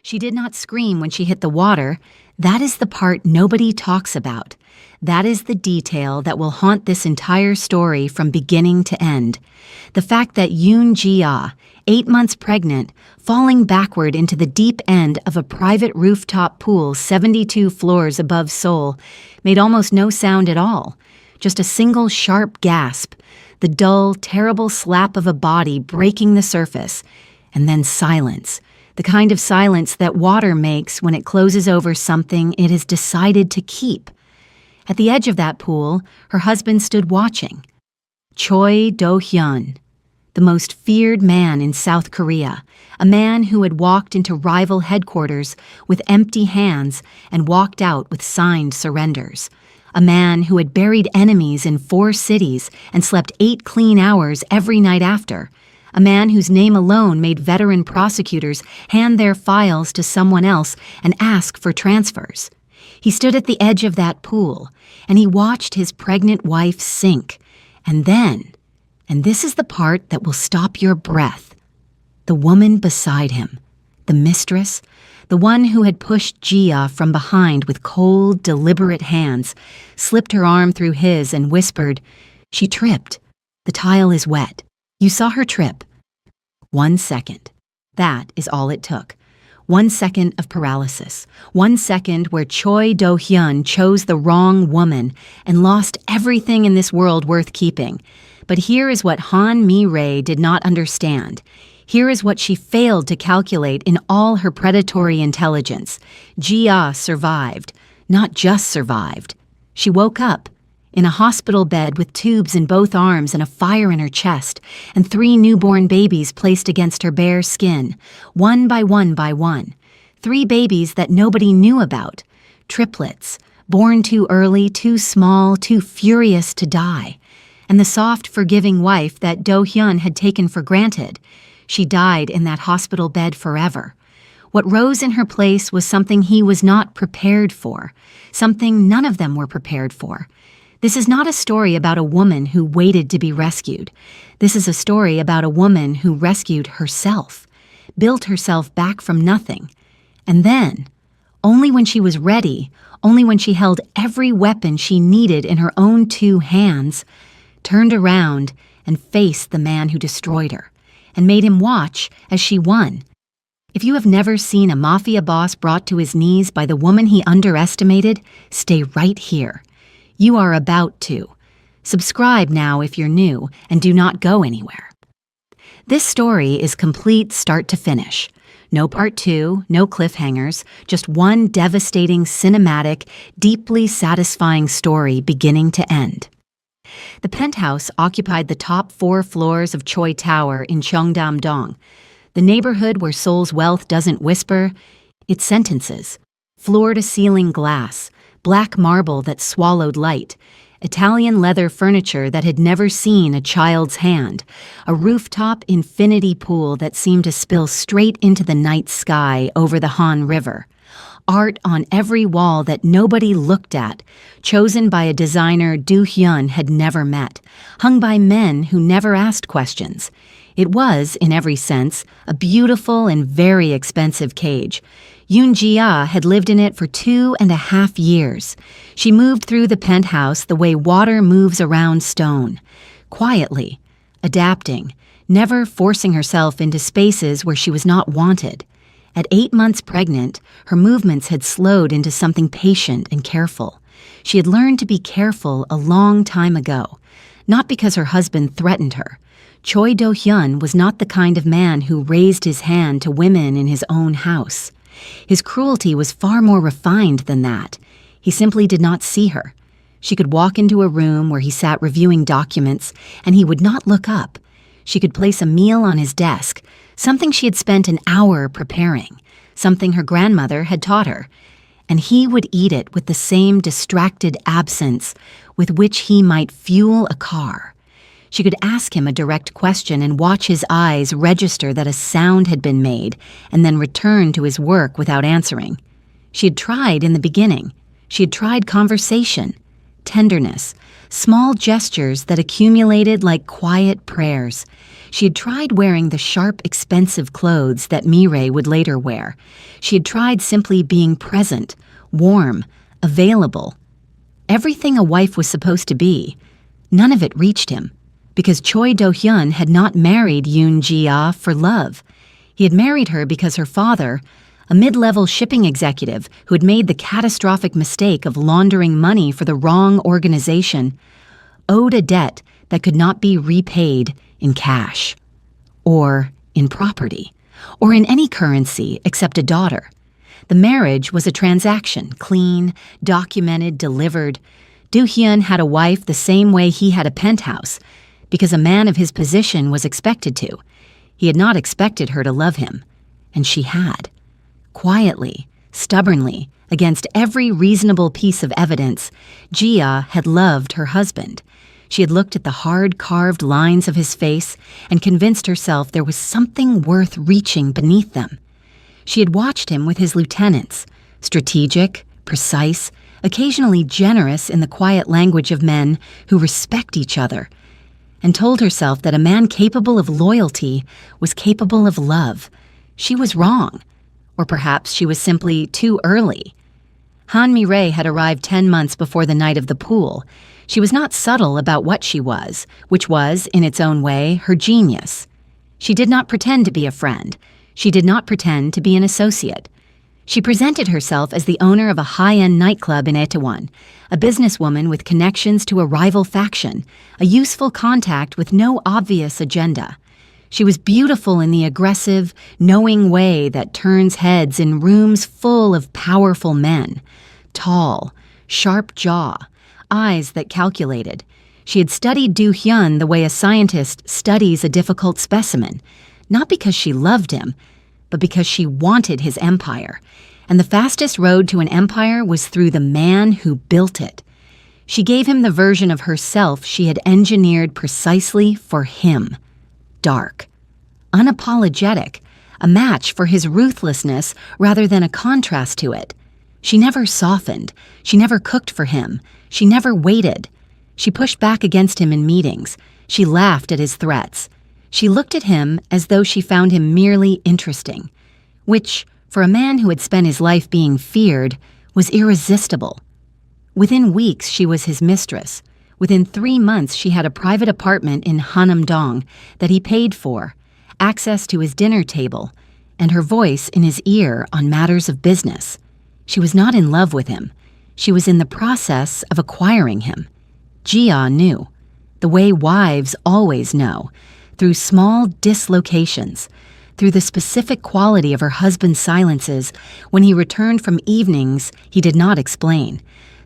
She did not scream when she hit the water. That is the part nobody talks about. That is the detail that will haunt this entire story from beginning to end. The fact that Yoon Ji-ah, 8 months pregnant, falling backward into the deep end of a private rooftop pool 72 floors above Seoul, made almost no sound at all. Just a single sharp gasp, the dull, terrible slap of a body breaking the surface, and then silence. The kind of silence that water makes when it closes over something it has decided to keep. At the edge of that pool, her husband stood watching. Choi Do-hyun, the most feared man in South Korea, a man who had walked into rival headquarters with empty hands and walked out with signed surrenders. A man who had buried enemies in 4 cities and slept 8 clean hours every night after. A man whose name alone made veteran prosecutors hand their files to someone else and ask for transfers. He stood at the edge of that pool, and he watched his pregnant wife sink. And then, and this is the part that will stop your breath, the woman beside him, the mistress, the one who had pushed Gia from behind with cold, deliberate hands, slipped her arm through his and whispered, "She tripped. The tile is wet. You saw her trip." 1 second. That is all it took. 1 second of paralysis. 1 second where Choi Do-hyun chose the wrong woman and lost everything in this world worth keeping. But here is what Han Mi-rae did not understand. Here is what she failed to calculate in all her predatory intelligence. Gia survived. Not just survived. She woke up. In a hospital bed with tubes in both arms and a fire in her chest, and 3 newborn babies placed against her bare skin, one by one by one. 3 babies that nobody knew about. Triplets, born too early, too small, too furious to die. And the soft, forgiving wife that Do-hyun had taken for granted. She died in that hospital bed forever. What rose in her place was something he was not prepared for, something none of them were prepared for. This is not a story about a woman who waited to be rescued. This is a story about a woman who rescued herself, built herself back from nothing. And then, only when she was ready, only when she held every weapon she needed in her own 2 hands, turned around and faced the man who destroyed her, and made him watch as she won. If you have never seen a mafia boss brought to his knees by the woman he underestimated, stay right here. You are about to. Subscribe now if you're new, and do not go anywhere. This story is complete start to finish. No part 2, no cliffhangers, just one devastating, cinematic, deeply satisfying story beginning to end. The penthouse occupied the top 4 floors of Choi Tower in Cheongdam-dong, the neighborhood where Seoul's wealth doesn't whisper, it sentences. Floor-to-ceiling glass, black marble that swallowed light, Italian leather furniture that had never seen a child's hand, a rooftop infinity pool that seemed to spill straight into the night sky over the Han River, art on every wall that nobody looked at, chosen by a designer Do-hyun had never met, hung by men who never asked questions. It was, in every sense, a beautiful and very expensive cage. Yoon Ji-ah had lived in it for 2.5 years. She moved through the penthouse the way water moves around stone, quietly, adapting, never forcing herself into spaces where she was not wanted. At 8 months pregnant, her movements had slowed into something patient and careful. She had learned to be careful a long time ago, not because her husband threatened her. Choi Do-hyun was not the kind of man who raised his hand to women in his own house. His cruelty was far more refined than that. He simply did not see her. She could walk into a room where he sat reviewing documents, and he would not look up. She could place a meal on his desk, something she had spent an hour preparing, something her grandmother had taught her, and he would eat it with the same distracted absence with which he might fuel a car. She could ask him a direct question and watch his eyes register that a sound had been made and then return to his work without answering. She had tried in the beginning. She had tried conversation, tenderness, small gestures that accumulated like quiet prayers. She had tried wearing the sharp, expensive clothes that Mireille would later wear. She had tried simply being present, warm, available. Everything a wife was supposed to be. None of it reached him, because Choi Do-hyun had not married Yoon Ji-ah for love. He had married her because her father, a mid-level shipping executive who had made the catastrophic mistake of laundering money for the wrong organization, owed a debt that could not be repaid in cash, or in property, or in any currency except a daughter. The marriage was a transaction, clean, documented, delivered. Do-hyun had a wife the same way he had a penthouse, because a man of his position was expected to. He had not expected her to love him, and she had. Quietly, stubbornly, against every reasonable piece of evidence, Ji-ah had loved her husband. She had looked at the hard, carved lines of his face and convinced herself there was something worth reaching beneath them. She had watched him with his lieutenants, strategic, precise, occasionally generous in the quiet language of men who respect each other, and told herself that a man capable of loyalty was capable of love. She was wrong, or perhaps she was simply too early. Han Mi-rae had arrived 10 months before the night of the pool. She was not subtle about what she was, which was, in its own way, her genius. She did not pretend to be a friend. She did not pretend to be an associate. She presented herself as the owner of a high-end nightclub in Itaewon, a businesswoman with connections to a rival faction, a useful contact with no obvious agenda. She was beautiful in the aggressive, knowing way that turns heads in rooms full of powerful men. Tall, sharp jaw, eyes that calculated. She had studied Do-hyun the way a scientist studies a difficult specimen, not because she loved him, but because she wanted his empire. And the fastest road to an empire was through the man who built it. She gave him the version of herself she had engineered precisely for him. Dark, unapologetic, a match for his ruthlessness rather than a contrast to it. She never softened. She never cooked for him. She never waited. She pushed back against him in meetings. She laughed at his threats. She looked at him as though she found him merely interesting, which, for a man who had spent his life being feared, was irresistible. Within weeks, she was his mistress. Within 3 months, she had a private apartment in Hanam-dong that he paid for, access to his dinner table, and her voice in his ear on matters of business. She was not in love with him. She was in the process of acquiring him. Ji-ah knew, the way wives always know, through small dislocations, through the specific quality of her husband's silences when he returned from evenings he did not explain,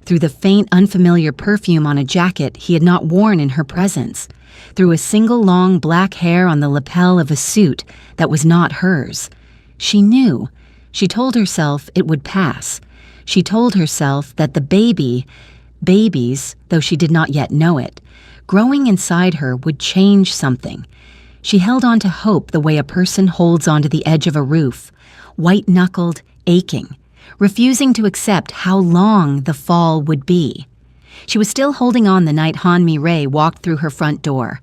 through the faint, unfamiliar perfume on a jacket he had not worn in her presence, through a single long black hair on the lapel of a suit that was not hers. She knew. She told herself it would pass. She told herself that the babies, though she did not yet know it, growing inside her would change something. She held on to hope the way a person holds onto the edge of a roof, white-knuckled, aching, refusing to accept how long the fall would be. She was still holding on the night Han Mi-rae walked through her front door.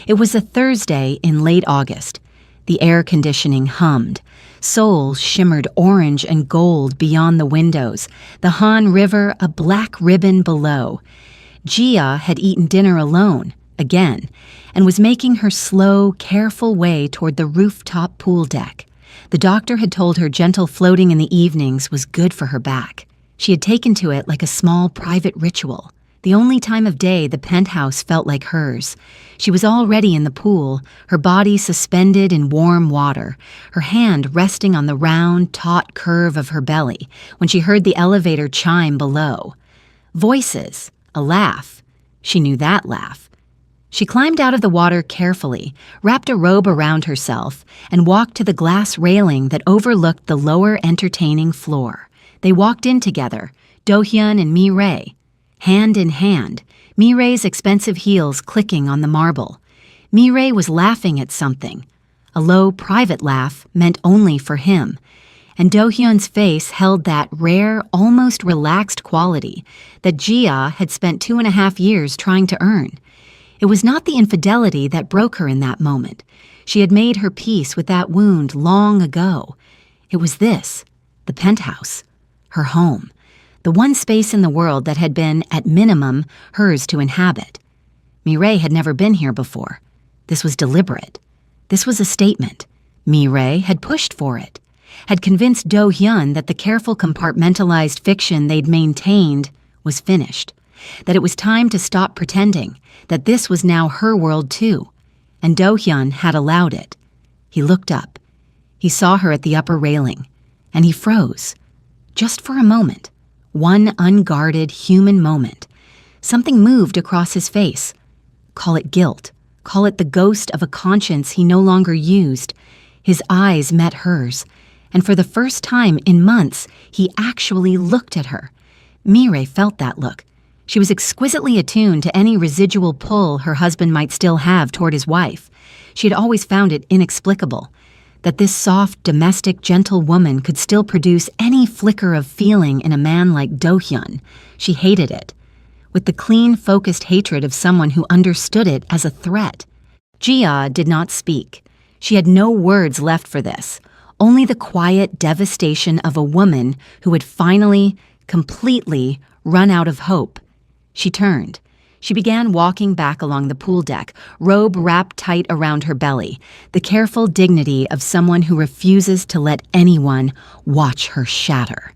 It was a Thursday in late August. The air conditioning hummed. Seoul shimmered orange and gold beyond the windows, the Han River a black ribbon below. Ji-ah had eaten dinner alone, again, and was making her slow, careful way toward the rooftop pool deck. The doctor had told her gentle floating in the evenings was good for her back. She had taken to it like a small private ritual. The only time of day the penthouse felt like hers. She was already in the pool, her body suspended in warm water, her hand resting on the round, taut curve of her belly when she heard the elevator chime below. Voices, a laugh. She knew that laugh. She climbed out of the water carefully, wrapped a robe around herself, and walked to the glass railing that overlooked the lower entertaining floor. They walked in together, Do-hyun and Mi-rae. Hand in hand, Mi-rae's expensive heels clicking on the marble. Mi-rae was laughing at something, a low, private laugh meant only for him, and Do-hyun's face held that rare, almost relaxed quality that Ji-ah had spent 2.5 years trying to earn. It was not the infidelity that broke her in that moment. She had made her peace with that wound long ago. It was this, the penthouse, her home, the one space in the world that had been, at minimum, hers to inhabit. Mireille had never been here before. This was deliberate. This was a statement. Mireille had pushed for it, had convinced Do-hyun that the careful compartmentalized fiction they'd maintained was finished, that it was time to stop pretending, that this was now her world too, and Do-hyun had allowed it. He looked up. He saw her at the upper railing, and he froze. Just for a moment, one unguarded human moment. Something moved across his face. Call it guilt. Call it the ghost of a conscience he no longer used. His eyes met hers, and for the first time in months, he actually looked at her. Mireille felt that look. She was exquisitely attuned to any residual pull her husband might still have toward his wife. She had always found it inexplicable that this soft, domestic, gentle woman could still produce any flicker of feeling in a man like Do-hyun. She hated it, with the clean, focused hatred of someone who understood it as a threat. Gia did not speak. She had no words left for this, only the quiet devastation of a woman who had finally, completely run out of hope. She turned. She began walking back along the pool deck, robe wrapped tight around her belly, the careful dignity of someone who refuses to let anyone watch her shatter.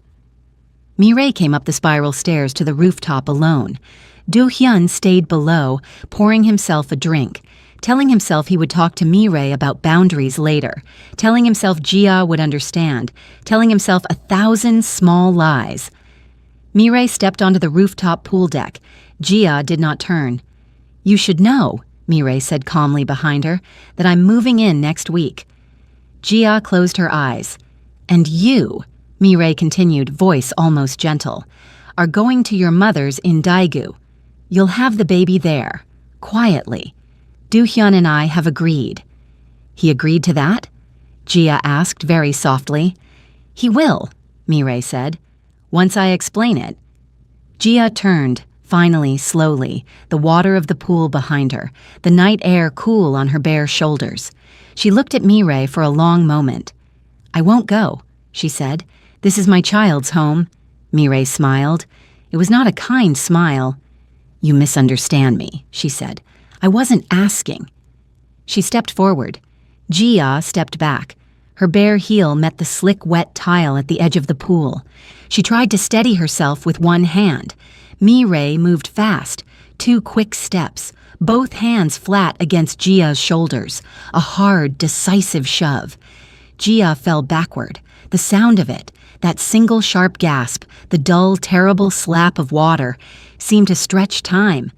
Mireille came up the spiral stairs to the rooftop alone. Do-hyun stayed below, pouring himself a drink, telling himself he would talk to Mireille about boundaries later, telling himself Gia would understand, telling himself 1,000 small lies. Mireille stepped onto the rooftop pool deck. Gia did not turn. "You should know," Mireille said calmly behind her, "that I'm moving in next week." Gia closed her eyes. "And you," Mireille continued, voice almost gentle, "are going to your mother's in Daegu. You'll have the baby there, quietly. Do-hyun and I have agreed." "He agreed to that?" Gia asked very softly. "He will," Mireille said, "once I explain it." Gia turned, finally, slowly, the water of the pool behind her, the night air cool on her bare shoulders. She looked at Mireille for a long moment. "I won't go," she said. "This is my child's home." Mireille smiled. It was not a kind smile. "You misunderstand me," she said. "I wasn't asking." She stepped forward. Gia stepped back. Her bare heel met the slick, wet tile at the edge of the pool. She tried to steady herself with one hand. Mireille moved fast, 2 quick steps, both hands flat against Gia's shoulders, a hard, decisive shove. Gia fell backward. The sound of it, that single sharp gasp, the dull, terrible slap of water, seemed to stretch time.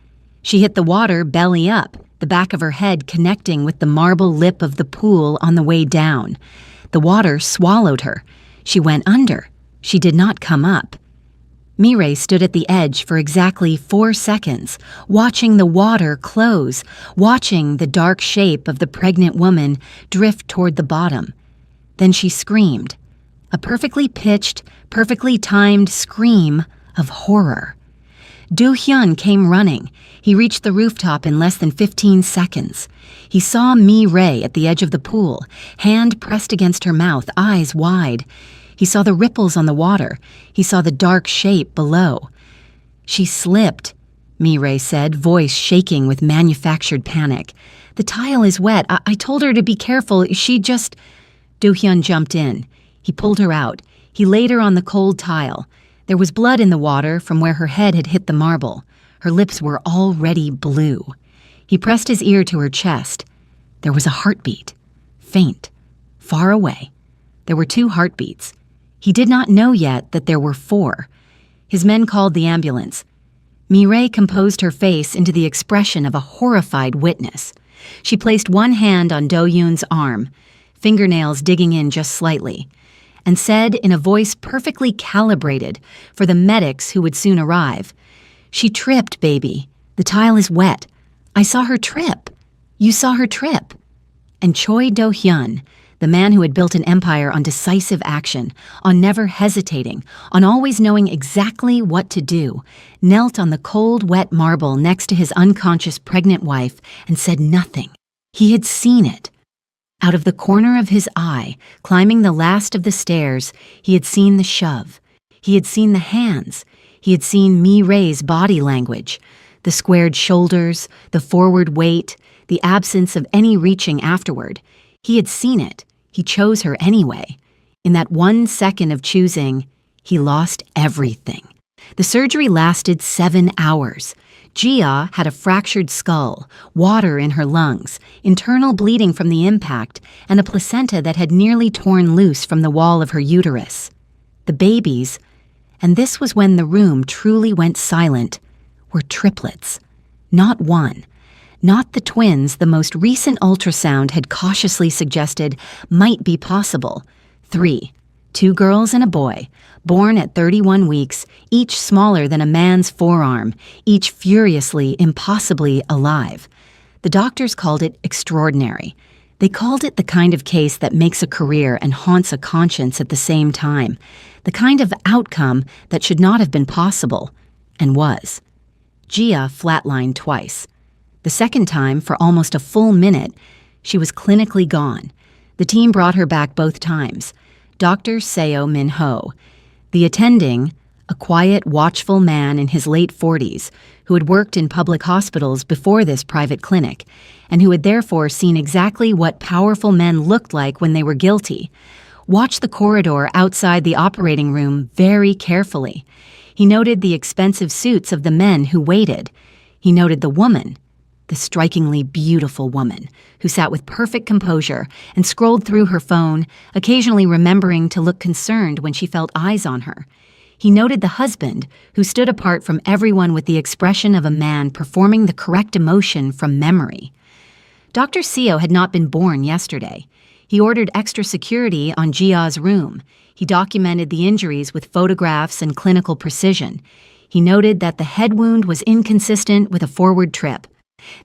She hit the water belly up, the back of her head connecting with the marble lip of the pool on the way down. The water swallowed her. She went under. She did not come up. Mireille stood at the edge for exactly 4 seconds, watching the water close, watching the dark shape of the pregnant woman drift toward the bottom. Then she screamed, a perfectly pitched, perfectly timed scream of horror. Do-hyun came running. He reached the rooftop in less than 15 seconds. He saw Mireille at the edge of the pool, hand pressed against her mouth, eyes wide. He saw the ripples on the water. He saw the dark shape below. "She slipped," Mireille said, voice shaking with manufactured panic. "The tile is wet. I told her to be careful. She just—" Do-hyun jumped in. He pulled her out. He laid her on the cold tile. There was blood in the water from where her head had hit the marble. Her lips were already blue. He pressed his ear to her chest. There was a heartbeat. Faint. Far away. There were 2 heartbeats. He did not know yet that there were 4. His men called the ambulance. Mireille composed her face into the expression of a horrified witness. She placed one hand on Do-hyun's arm, fingernails digging in just slightly, and said in a voice perfectly calibrated for the medics who would soon arrive, "She tripped, baby. The tile is wet. I saw her trip. You saw her trip." And Choi Do-hyun, the man who had built an empire on decisive action, on never hesitating, on always knowing exactly what to do, knelt on the cold, wet marble next to his unconscious pregnant wife and said nothing. He had seen it. Out of the corner of his eye, climbing the last of the stairs, he had seen the shove. He had seen the hands. He had seen Mi-Ray's body language, the squared shoulders, the forward weight, the absence of any reaching afterward. He had seen it. He chose her anyway. In that 1 second of choosing, he lost everything. The surgery lasted 7 hours. Gia had a fractured skull, water in her lungs, internal bleeding from the impact, and a placenta that had nearly torn loose from the wall of her uterus. The babies, and this was when the room truly went silent, were triplets. Not one. Not the twins the most recent ultrasound had cautiously suggested might be possible. 3. 2 girls and a boy, born at 31 weeks, each smaller than a man's forearm, each furiously, impossibly alive. The doctors called it extraordinary. They called it the kind of case that makes a career and haunts a conscience at the same time, the kind of outcome that should not have been possible, and was. Gia flatlined twice. The second time, for almost a full minute, she was clinically gone. The team brought her back both times. Dr. Seo Min-ho. The attending, a quiet, watchful man in his late 40s, who had worked in public hospitals before this private clinic, and who had therefore seen exactly what powerful men looked like when they were guilty, watched the corridor outside the operating room very carefully. He noted the expensive suits of the men who waited. He noted the woman, the strikingly beautiful woman, who sat with perfect composure and scrolled through her phone, occasionally remembering to look concerned when she felt eyes on her. He noted the husband, who stood apart from everyone with the expression of a man performing the correct emotion from memory. Dr. Seo had not been born yesterday. He ordered extra security on Gia's room. He documented the injuries with photographs and clinical precision. He noted that the head wound was inconsistent with a forward trip.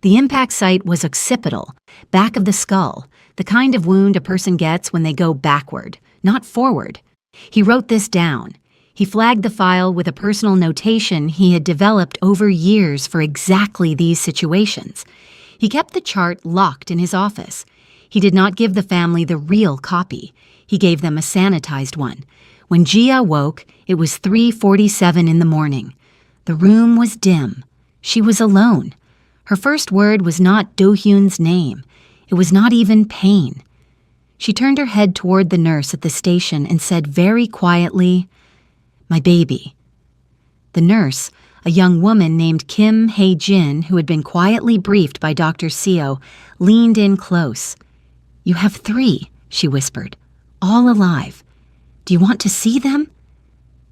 The impact site was occipital, back of the skull, the kind of wound a person gets when they go backward, not forward. He wrote this down. He flagged the file with a personal notation he had developed over years for exactly these situations. He kept the chart locked in his office. He did not give the family the real copy. He gave them a sanitized one. When Gia woke, it was 3:47 in the morning. The room was dim. She was alone. Her first word was not Do-hyun's name. It was not even pain. She turned her head toward the nurse at the station and said very quietly, "My baby." The nurse, a young woman named Kim Hae-jin, who had been quietly briefed by Dr. Seo, leaned in close. "You have 3, she whispered, "all alive. Do you want to see them?"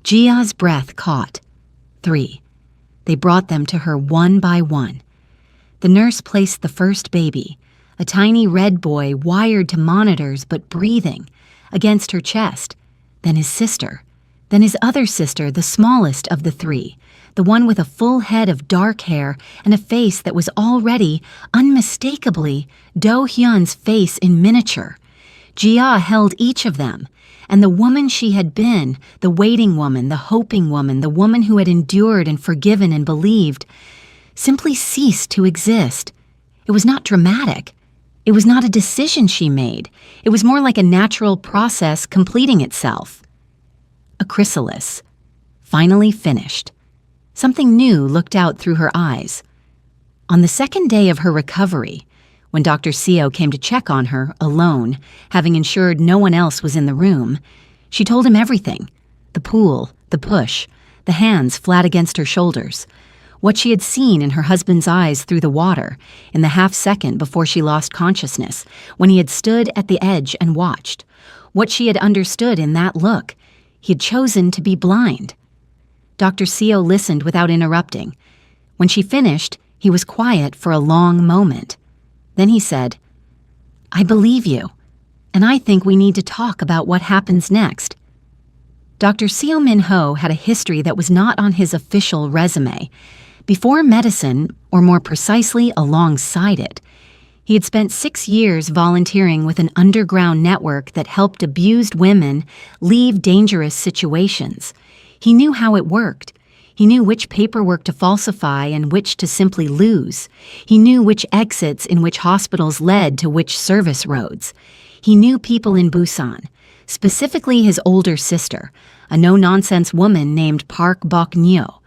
Gia's breath caught. 3. They brought them to her one by one. The nurse placed the first baby, a tiny red boy wired to monitors but breathing, against her chest, then his sister, then his other sister, the smallest of the 3, the one with a full head of dark hair and a face that was already, unmistakably, Do-hyun's face in miniature. Gia held each of them, and the woman she had been, the waiting woman, the hoping woman, the woman who had endured and forgiven and believed, simply ceased to exist. It was not dramatic. It was not a decision she made. It was more like a natural process completing itself. A chrysalis, finally finished. Something new looked out through her eyes. On the second day of her recovery, when Dr. Seo came to check on her, alone, having ensured no one else was in the room, she told him everything. The pool, the push, the hands flat against her shoulders, what she had seen in her husband's eyes through the water in the half-second before she lost consciousness, when he had stood at the edge and watched, what she had understood in that look. He had chosen to be blind. Dr. Seo listened without interrupting. When she finished, he was quiet for a long moment. Then he said, "I believe you, and I think we need to talk about what happens next." Dr. Seo Min-ho had a history that was not on his official resume. Before medicine, or more precisely alongside it, he had spent 6 years volunteering with an underground network that helped abused women leave dangerous situations. He knew how it worked. He knew which paperwork to falsify and which to simply lose. He knew which exits in which hospitals led to which service roads. He knew people in Busan, specifically his older sister, a no-nonsense woman named Park Bok-nyo,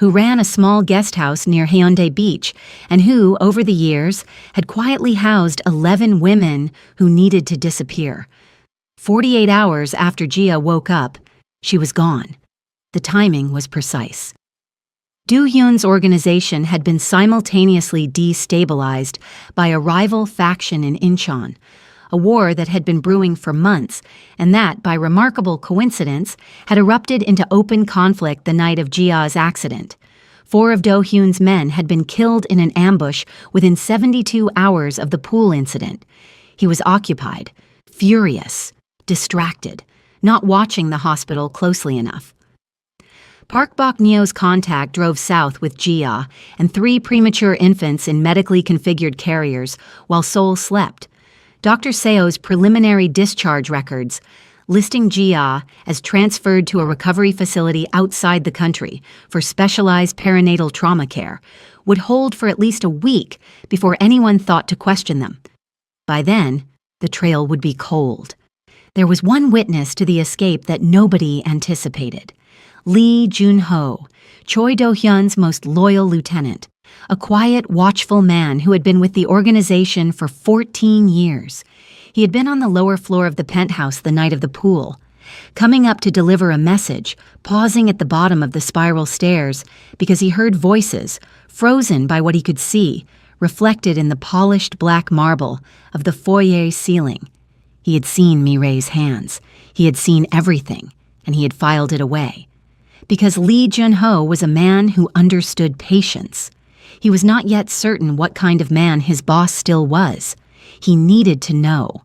who ran a small guest house near Haeundae Beach and who, over the years, had quietly housed 11 women who needed to disappear. 48 hours after Jia woke up, she was gone. The timing was precise. Do-hyun's organization had been simultaneously destabilized by a rival faction in Incheon, a war that had been brewing for months and that, by remarkable coincidence, had erupted into open conflict the night of Jia's accident. 4 of Do-hyun's men had been killed in an ambush within 72 hours of the pool incident. He was occupied, furious, distracted, not watching the hospital closely enough. Park Bok-nyo's contact drove south with Jia and 3 premature infants in medically configured carriers while Seoul slept. Dr. Seo's preliminary discharge records, listing Jia as transferred to a recovery facility outside the country for specialized perinatal trauma care, would hold for at least a week before anyone thought to question them. By then, the trail would be cold. There was one witness to the escape that nobody anticipated. Lee Jun-ho, Choi Do-hyun's most loyal lieutenant, a quiet, watchful man who had been with the organization for 14 years. He had been on the lower floor of the penthouse the night of the pool, coming up to deliver a message, pausing at the bottom of the spiral stairs because he heard voices, frozen by what he could see, reflected in the polished black marble of the foyer ceiling. He had seen Mireille's hands. He had seen everything, and he had filed it away. Because Lee Jun-ho was a man who understood patience. He was not yet certain what kind of man his boss still was. He needed to know.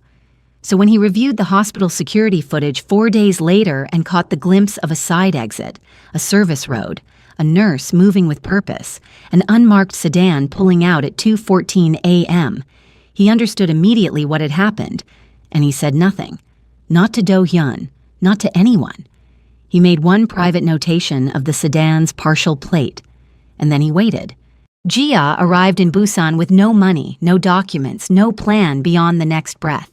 So when he reviewed the hospital security footage 4 days later and caught the glimpse of a side exit, a service road, a nurse moving with purpose, an unmarked sedan pulling out at 2:14 a.m., he understood immediately what had happened, and he said nothing. Not to Do-hyun, not to anyone. He made one private notation of the sedan's partial plate, and then he waited. Jia arrived in Busan with no money, no documents, no plan beyond the next breath.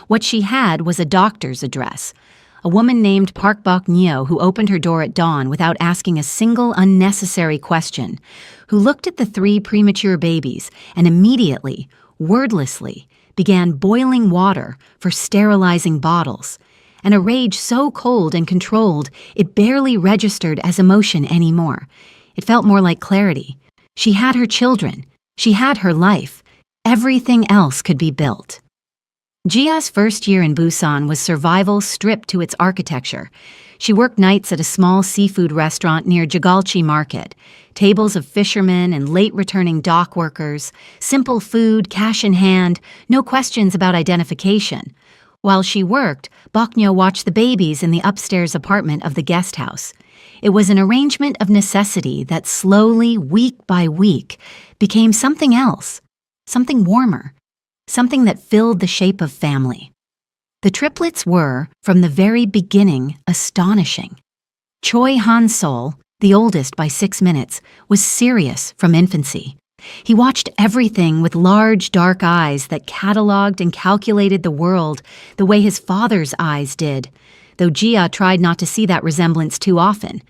What she had was a doctor's address, a woman named Park Bok-nyo who opened her door at dawn without asking a single unnecessary question, who looked at the 3 premature babies and immediately, wordlessly, began boiling water for sterilizing bottles, and a rage so cold and controlled it barely registered as emotion anymore. It felt more like clarity. She had her children. She had her life. Everything else could be built. Jia's first year in Busan was survival stripped to its architecture. She worked nights at a small seafood restaurant near Jagalchi Market, tables of fishermen and late-returning dock workers, simple food, cash in hand, no questions about identification. While she worked, Bok-nyo watched the babies in the upstairs apartment of the guest house. It was an arrangement of necessity that slowly, week by week, became something else, something warmer, something that filled the shape of family. The triplets were, from the very beginning, astonishing. Choi Han-sol, the oldest by 6 minutes, was serious from infancy. He watched everything with large, dark eyes that cataloged and calculated the world the way his father's eyes did, though Jia tried not to see that resemblance too often.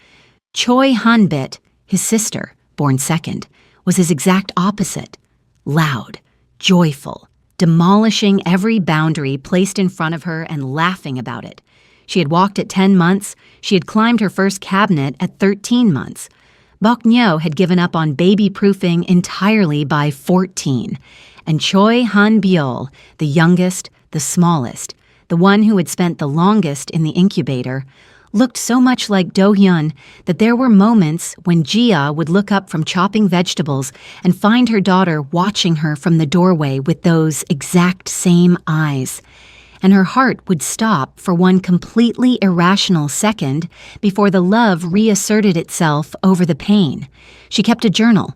Choi Han-bit, his sister, born second, was his exact opposite. Loud, joyful, demolishing every boundary placed in front of her and laughing about it. She had walked at 10 months. She had climbed her first cabinet at 13 months. Bok-nyo had given up on baby-proofing entirely by 14, and Choi Han-byul, the youngest, the smallest, the one who had spent the longest in the incubator, looked so much like Do-hyun that there were moments when Jia would look up from chopping vegetables and find her daughter watching her from the doorway with those exact same eyes. And her heart would stop for one completely irrational second before the love reasserted itself over the pain. She kept a journal,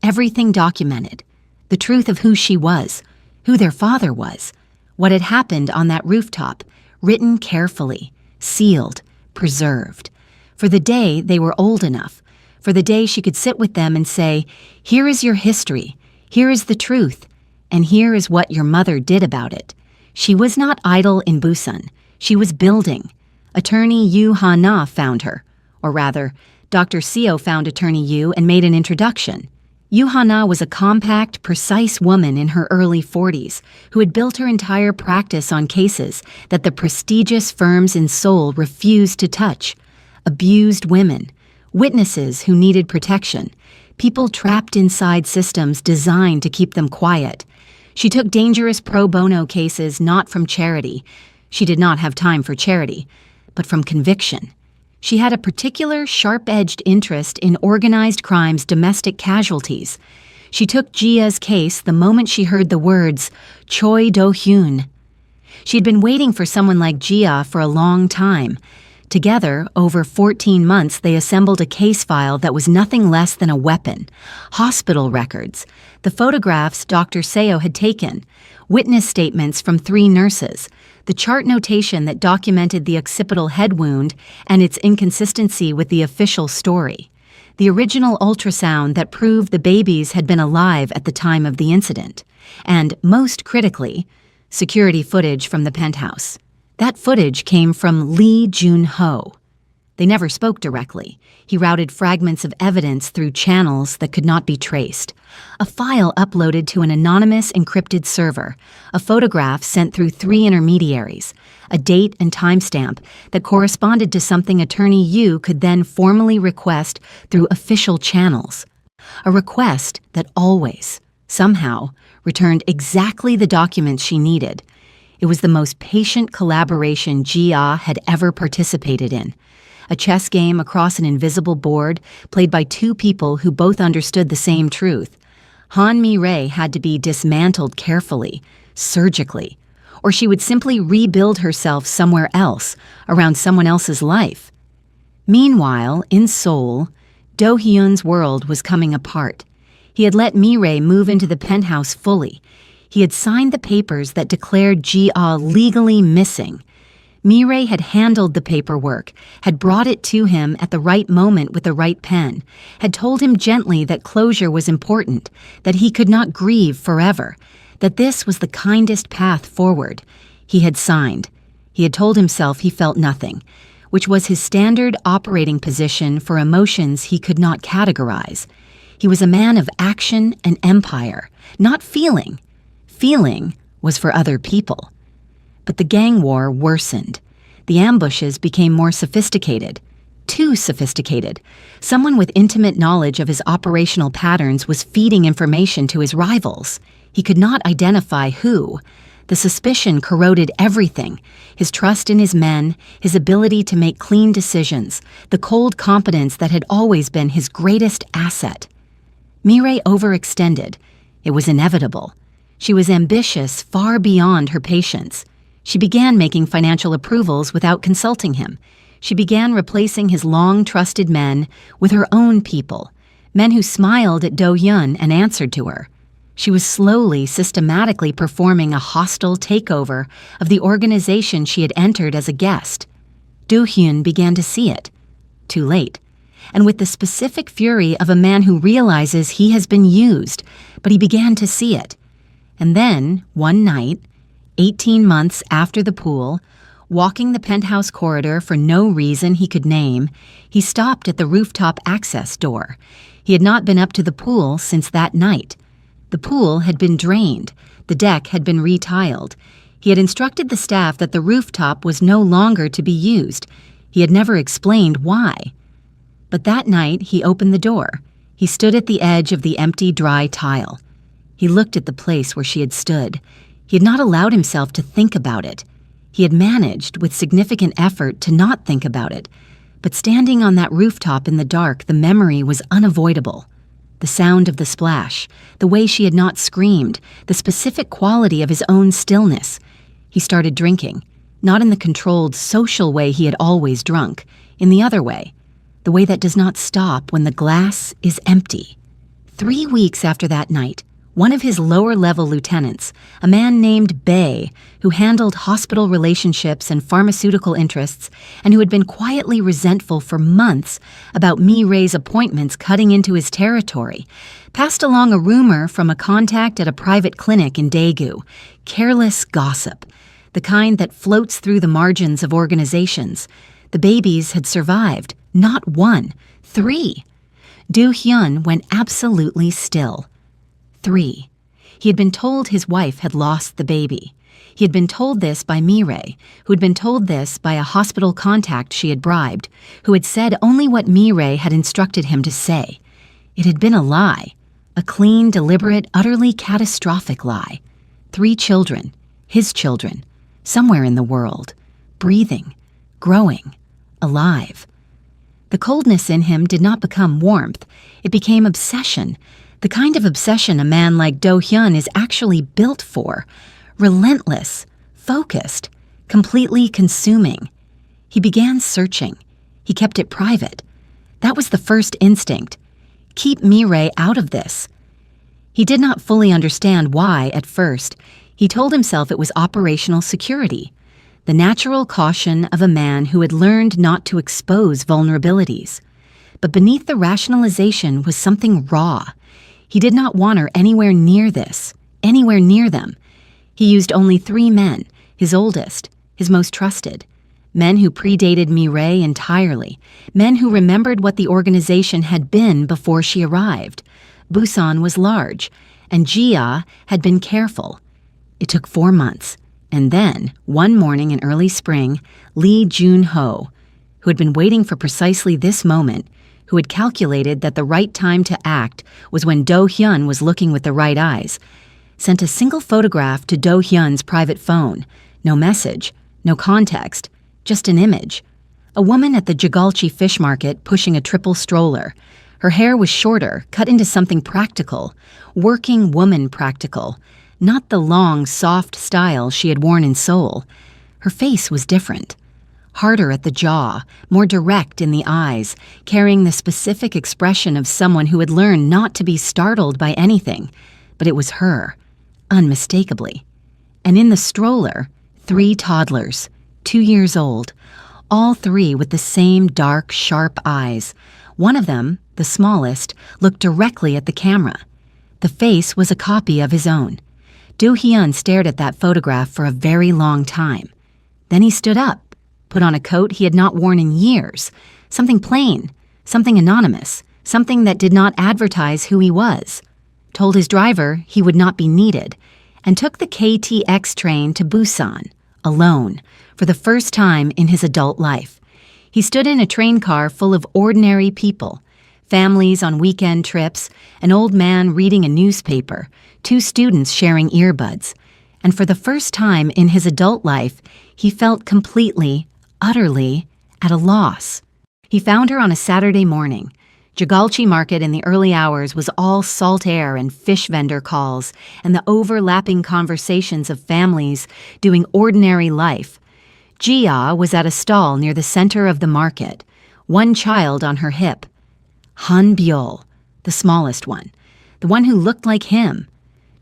everything documented, the truth of who she was, who their father was, what had happened on that rooftop, written carefully, sealed, preserved. For the day they were old enough, for the day she could sit with them and say, "Here is your history, here is the truth, and here is what your mother did about it." She was not idle in Busan. She was building. Attorney Yu Ha-na found her. Or rather, Dr. Seo found Attorney Yu and made an introduction. Yu Ha-na was a compact, precise woman in her early 40s who had built her entire practice on cases that the prestigious firms in Seoul refused to touch. Abused women, witnesses who needed protection, people trapped inside systems designed to keep them quiet. She took dangerous pro bono cases not from charity. She did not have time for charity, but from conviction. She had a particular sharp-edged interest in organized crime's domestic casualties. She took Jia's case the moment she heard the words, Choi Do-hyun. She had been waiting for someone like Jia for a long time. Together, over 14 months, they assembled a case file that was nothing less than a weapon. Hospital records, the photographs Dr. Seo had taken, witness statements from 3 nurses, the chart notation that documented the occipital head wound and its inconsistency with the official story, the original ultrasound that proved the babies had been alive at the time of the incident, and, most critically, security footage from the penthouse. That footage came from Lee Jun-ho. They never spoke directly. He routed fragments of evidence through channels that could not be traced. A file uploaded to an anonymous encrypted server, a photograph sent through 3 intermediaries, a date and timestamp that corresponded to something Attorney Yu could then formally request through official channels. A request that always, somehow, returned exactly the documents she needed. It was the most patient collaboration Jia had ever participated in. A chess game across an invisible board played by 2 people who both understood the same truth. Han Mi-rae had to be dismantled carefully, surgically, or she would simply rebuild herself somewhere else, around someone else's life. Meanwhile, in Seoul, Do-hyun's world was coming apart. He had let Mi-rae move into the penthouse fully. He had signed the papers that declared Jia legally missing. Mi-rae had handled the paperwork, had brought it to him at the right moment with the right pen, had told him gently that closure was important, that he could not grieve forever, that this was the kindest path forward. He had signed. He had told himself he felt nothing, which was his standard operating position for emotions he could not categorize. He was a man of action and empire, not feeling. Feeling was for other people. But the gang war worsened. The ambushes became more sophisticated. Too sophisticated. Someone with intimate knowledge of his operational patterns was feeding information to his rivals. He could not identify who. The suspicion corroded everything. His trust in his men, his ability to make clean decisions, the cold competence that had always been his greatest asset. Mi-rae overextended. It was inevitable. She was ambitious far beyond her patience. She began making financial approvals without consulting him. She began replacing his long-trusted men with her own people, men who smiled at Do-hyun and answered to her. She was slowly, systematically performing a hostile takeover of the organization she had entered as a guest. Do-hyun began to see it. Too late. And with the specific fury of a man who realizes he has been used, but he began to see it. And then, one night, 18 months after the pool, walking the penthouse corridor for no reason he could name, he stopped at the rooftop access door. He had not been up to the pool since that night. The pool had been drained. The deck had been retiled. He had instructed the staff that the rooftop was no longer to be used. He had never explained why. But that night, he opened the door. He stood at the edge of the empty, dry tile. He looked at the place where she had stood. He had not allowed himself to think about it. He had managed, with significant effort, to not think about it. But standing on that rooftop in the dark, the memory was unavoidable. The sound of the splash, the way she had not screamed, the specific quality of his own stillness. He started drinking, not in the controlled, social way he had always drunk, in the other way, the way that does not stop when the glass is empty. 3 weeks after that night, One of his lower-level lieutenants, a man named Bay, who handled hospital relationships and pharmaceutical interests, and who had been quietly resentful for months about Mi-rae's appointments cutting into his territory, passed along a rumor from a contact at a private clinic in Daegu, careless gossip, the kind that floats through the margins of organizations. The babies had survived, not 1, 3. Do-hyun went absolutely still. 3. He had been told his wife had lost the baby. He had been told this by Mi-rae, who had been told this by a hospital contact she had bribed, who had said only what Mi-rae had instructed him to say. It had been a lie, a clean, deliberate, utterly catastrophic lie. 3 children, his children, somewhere in the world, breathing, growing, alive. The coldness in him did not become warmth. It became obsession, the kind of obsession a man like Do-hyun is actually built for. Relentless, focused, completely consuming. He began searching. He kept it private. That was the first instinct. Keep Mi-rae out of this. He did not fully understand why at first. He told himself it was operational security, the natural caution of a man who had learned not to expose vulnerabilities. But beneath the rationalization was something raw. He did not want her anywhere near this, anywhere near them. He used only 3 men, his oldest, his most trusted. Men who predated Mi-rae entirely, men who remembered what the organization had been before she arrived. Busan was large, and Jia had been careful. It took 4 months, and then, one morning in early spring, Lee Jun-ho, who had been waiting for precisely this moment, who had calculated that the right time to act was when Do-hyun was looking with the right eyes, sent a single photograph to Do-hyun's private phone. No message, no context, just an image. A woman at the Jigalchi fish market pushing a triple stroller. Her hair was shorter, cut into something practical, working woman practical, not the long, soft style she had worn in Seoul. Her face was different. Harder at the jaw, more direct in the eyes, carrying the specific expression of someone who had learned not to be startled by anything. But it was her, unmistakably. And in the stroller, 3 toddlers, 2 years old, all 3 with the same dark, sharp eyes. One of them, the smallest, looked directly at the camera. The face was a copy of his own. Do-hyun stared at that photograph for a very long time. Then he stood up, put on a coat he had not worn in years, something plain, something anonymous, something that did not advertise who he was, told his driver he would not be needed, and took the KTX train to Busan, alone, for the first time in his adult life. He stood in a train car full of ordinary people, families on weekend trips, an old man reading a newspaper, 2 students sharing earbuds, and for the first time in his adult life, he felt completely, utterly at a loss. He found her on a Saturday morning. Jigalchi Market in the early hours was all salt air and fish vendor calls and the overlapping conversations of families doing ordinary life. Jia was at a stall near the center of the market, 1 child on her hip. Han Byul, the smallest one, the one who looked like him.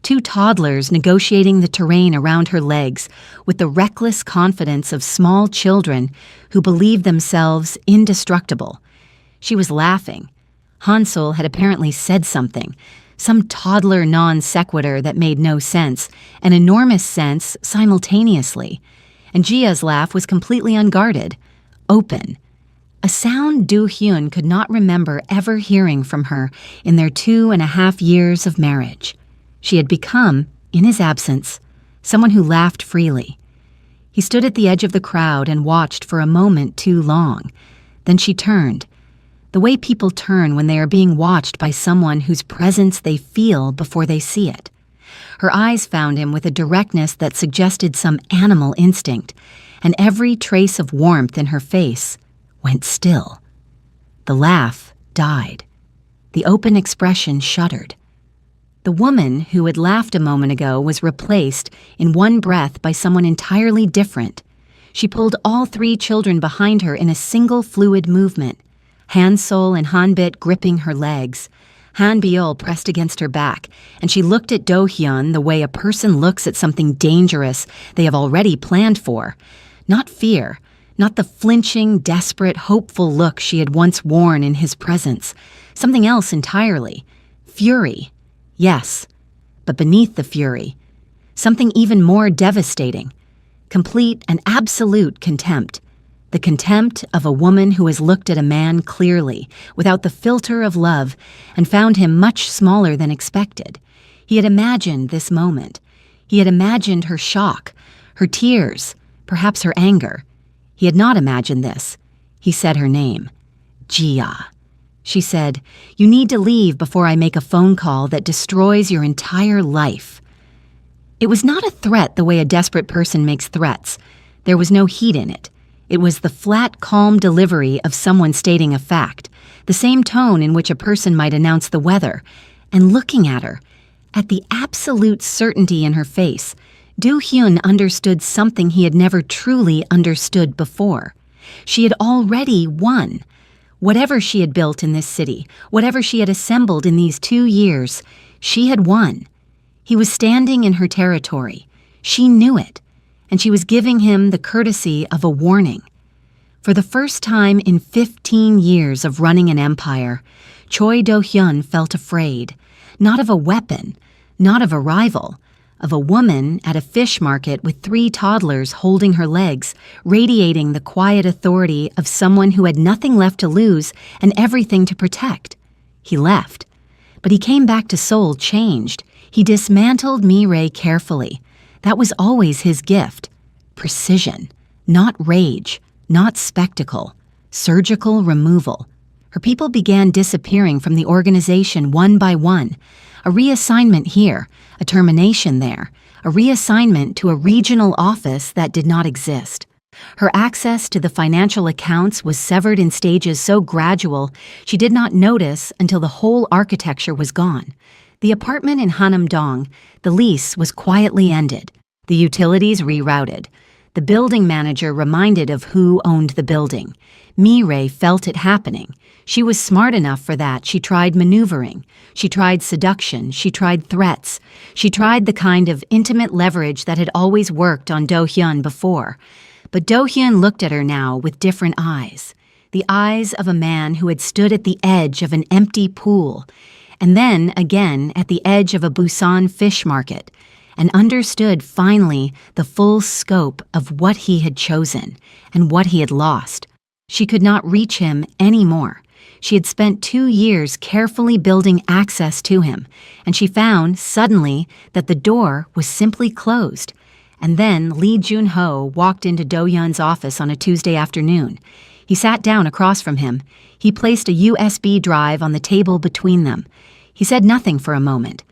2 toddlers negotiating the terrain around her legs with the reckless confidence of small children who believe themselves indestructible. She was laughing. Hansel had apparently said something, some toddler non sequitur that made no sense, an enormous sense simultaneously. And Jia's laugh was completely unguarded, open. A sound Do-hyun could not remember ever hearing from her in their 2.5 years of marriage. She had become, in his absence, someone who laughed freely. He stood at the edge of the crowd and watched for a moment too long. Then she turned, the way people turn when they are being watched by someone whose presence they feel before they see it. Her eyes found him with a directness that suggested some animal instinct, and every trace of warmth in her face went still. The laugh died. The open expression shuddered. The woman who had laughed a moment ago was replaced in one breath by someone entirely different. She pulled all 3 children behind her in a single fluid movement, Hansol and Hanbit gripping her legs. Han Biol pressed against her back, and she looked at Do-hyun the way a person looks at something dangerous they have already planned for. Not fear, not the flinching, desperate, hopeful look she had once worn in his presence. Something else entirely. Fury. Yes, but beneath the fury, something even more devastating. Complete and absolute contempt. The contempt of a woman who has looked at a man clearly, without the filter of love, and found him much smaller than expected. He had imagined this moment. He had imagined her shock, her tears, perhaps her anger. He had not imagined this. He said her name. Gia. She said, "You need to leave before I make a phone call that destroys your entire life." It was not a threat the way a desperate person makes threats. There was no heat in it. It was the flat, calm delivery of someone stating a fact, the same tone in which a person might announce the weather. And looking at her, at the absolute certainty in her face, Do-hyun understood something he had never truly understood before. She had already won. Whatever she had built in this city, whatever she had assembled in these 2 years, she had won. He was standing in her territory. She knew it, and she was giving him the courtesy of a warning. For the first time in 15 years of running an empire, Choi Do-hyun felt afraid, not of a weapon, not of a rival, of a woman at a fish market with 3 toddlers holding her legs, radiating the quiet authority of someone who had nothing left to lose and everything to protect. He left, but he came back to Seoul changed. He dismantled Mi-rae carefully. That was always his gift. Precision, not rage, not spectacle, surgical removal. Her people began disappearing from the organization one by one. A reassignment here, a termination there, a reassignment to a regional office that did not exist. Her access to the financial accounts was severed in stages so gradual she did not notice until the whole architecture was gone. The apartment in Hanam-dong, the lease was quietly ended. The utilities rerouted. The building manager reminded of who owned the building. Mi-rae felt it happening. She was smart enough for that. She tried maneuvering. She tried seduction. She tried threats. She tried the kind of intimate leverage that had always worked on Do-hyun before. But Do-hyun looked at her now with different eyes. The eyes of a man who had stood at the edge of an empty pool, and then again at the edge of a Busan fish market, and understood finally the full scope of what he had chosen and what he had lost. She could not reach him anymore. She had spent 2 years carefully building access to him, and she found, suddenly, that the door was simply closed. And then Lee Jun-ho walked into Do-hyun's office on a Tuesday afternoon. He sat down across from him. He placed a USB drive on the table between them. He said nothing for a moment,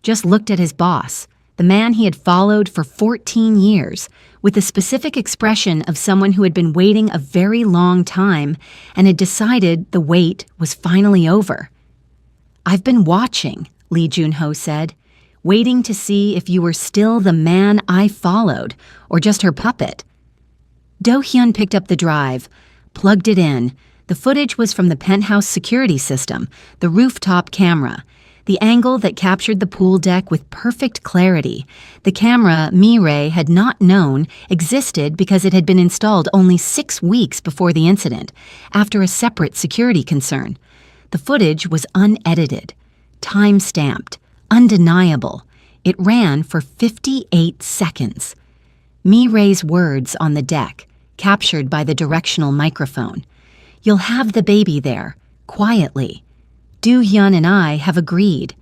just looked at his boss, the man he had followed for 14 years, with the specific expression of someone who had been waiting a very long time and had decided the wait was finally over. "I've been watching," Lee Jun-ho said, "waiting to see if you were still the man I followed, or just her puppet." Do-hyun picked up the drive, plugged it in. The footage was from the penthouse security system, the rooftop camera, the angle that captured the pool deck with perfect clarity. The camera Mi-rae had not known existed because it had been installed only 6 weeks before the incident, after a separate security concern. The footage was unedited, time-stamped, undeniable. It ran for 58 seconds. Mi-rae's words on the deck, captured by the directional microphone. "You'll have the baby there, quietly. Do-hyun and I have agreed."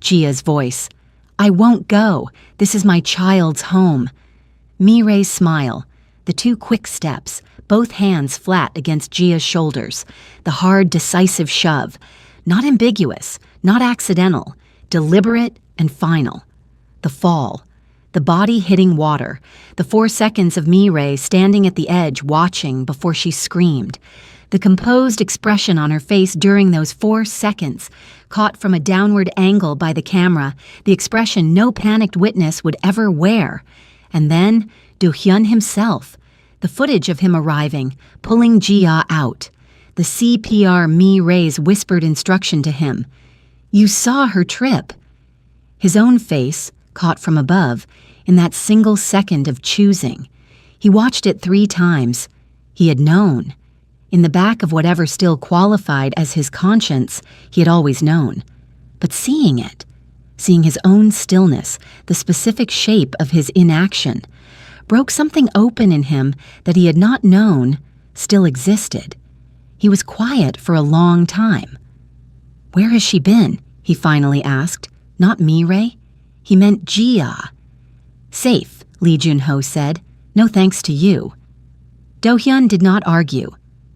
Gia's voice. "I won't go. This is my child's home." Mi-rae's smile. The 2 quick steps, both hands flat against Gia's shoulders. The hard, decisive shove. Not ambiguous, not accidental. Deliberate and final. The fall. The body hitting water. The 4 seconds of Mi-rae standing at the edge watching before she screamed. The composed expression on her face during those 4 seconds, caught from a downward angle by the camera, the expression no panicked witness would ever wear. And then Do-hyun himself, the footage of him arriving, pulling Gia out, the CPR Mi-rae's whispered instruction to him. You saw her trip. His own face, caught from above, in that single second of choosing. He watched it 3 times. He had known. In the back of whatever still qualified as his conscience, he had always known. But seeing it, seeing his own stillness, the specific shape of his inaction, broke something open in him that he had not known still existed. He was quiet for a long time. "Where has she been?" he finally asked. "Not Mireille?" He meant Jia. "Safe," Lee Jun-ho said. "No thanks to you." Do-hyun did not argue.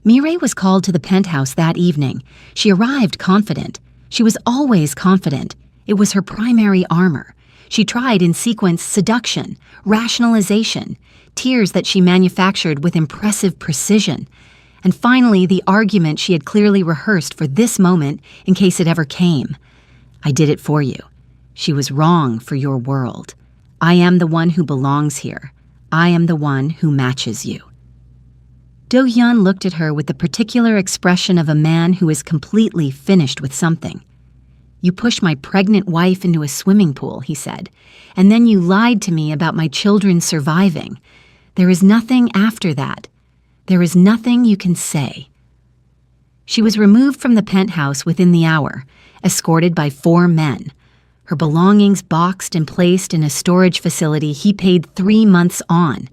Mireille was called to the penthouse that evening. She arrived confident. She was always confident. It was her primary armor. She tried in sequence seduction, rationalization, tears that she manufactured with impressive precision, and finally the argument she had clearly rehearsed for this moment in case it ever came. "I did it for you. She was wrong for your world. I am the one who belongs here. I am the one who matches you." Do-hyun looked at her with the particular expression of a man who is completely finished with something. "You pushed my pregnant wife into a swimming pool," he said, "and then you lied to me about my children surviving. There is nothing after that. There is nothing you can say." She was removed from the penthouse within the hour, escorted by 4 men. Her belongings boxed and placed in a storage facility he paid 3 months on,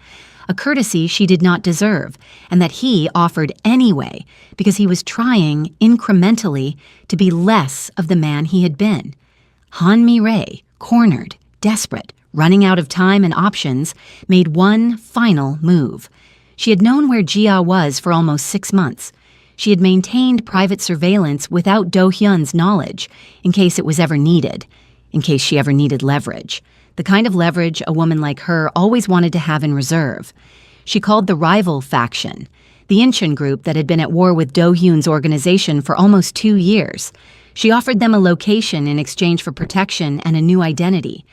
a courtesy she did not deserve, and that he offered anyway because he was trying, incrementally, to be less of the man he had been. Han Mi-rae, cornered, desperate, running out of time and options, made one final move. She had known where Jia was for almost 6 months. She had maintained private surveillance without Do-hyun's knowledge, in case it was ever needed, in case she ever needed leverage. The kind of leverage a woman like her always wanted to have in reserve. She called the rival faction, the Incheon group that had been at war with Do-hyun's organization for almost 2 years. She offered them a location in exchange for protection and a new identity.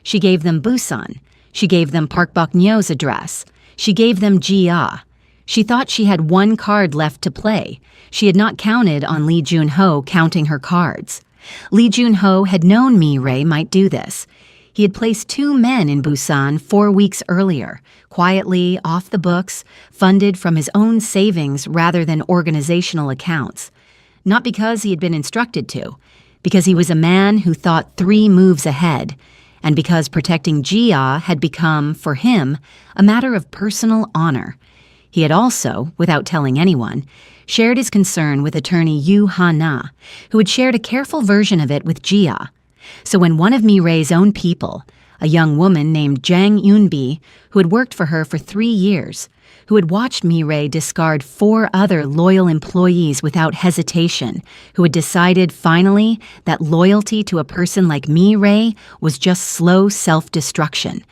She gave them Busan. She gave them Park Bok-neo's address. She gave them Jia. She thought she had 1 card left to play. She had not counted on Lee Jun-ho counting her cards. Lee Jun-ho had known Mi-rae might do this. He had placed 2 men in Busan 4 weeks earlier, quietly, off the books, funded from his own savings rather than organizational accounts. Not because he had been instructed to, because he was a man who thought 3 moves ahead, and because protecting Jia had become, for him, a matter of personal honor. He had also, without telling anyone, shared his concern with attorney Yoo Ha-na, who had shared a careful version of it with Jia. So when one of Mi-rae's own people, a young woman named Jang Eun-bi, who had worked for her for 3 years, who had watched Mi-rae discard 4 other loyal employees without hesitation, who had decided finally that loyalty to a person like Mi-rae was just slow self-destruction,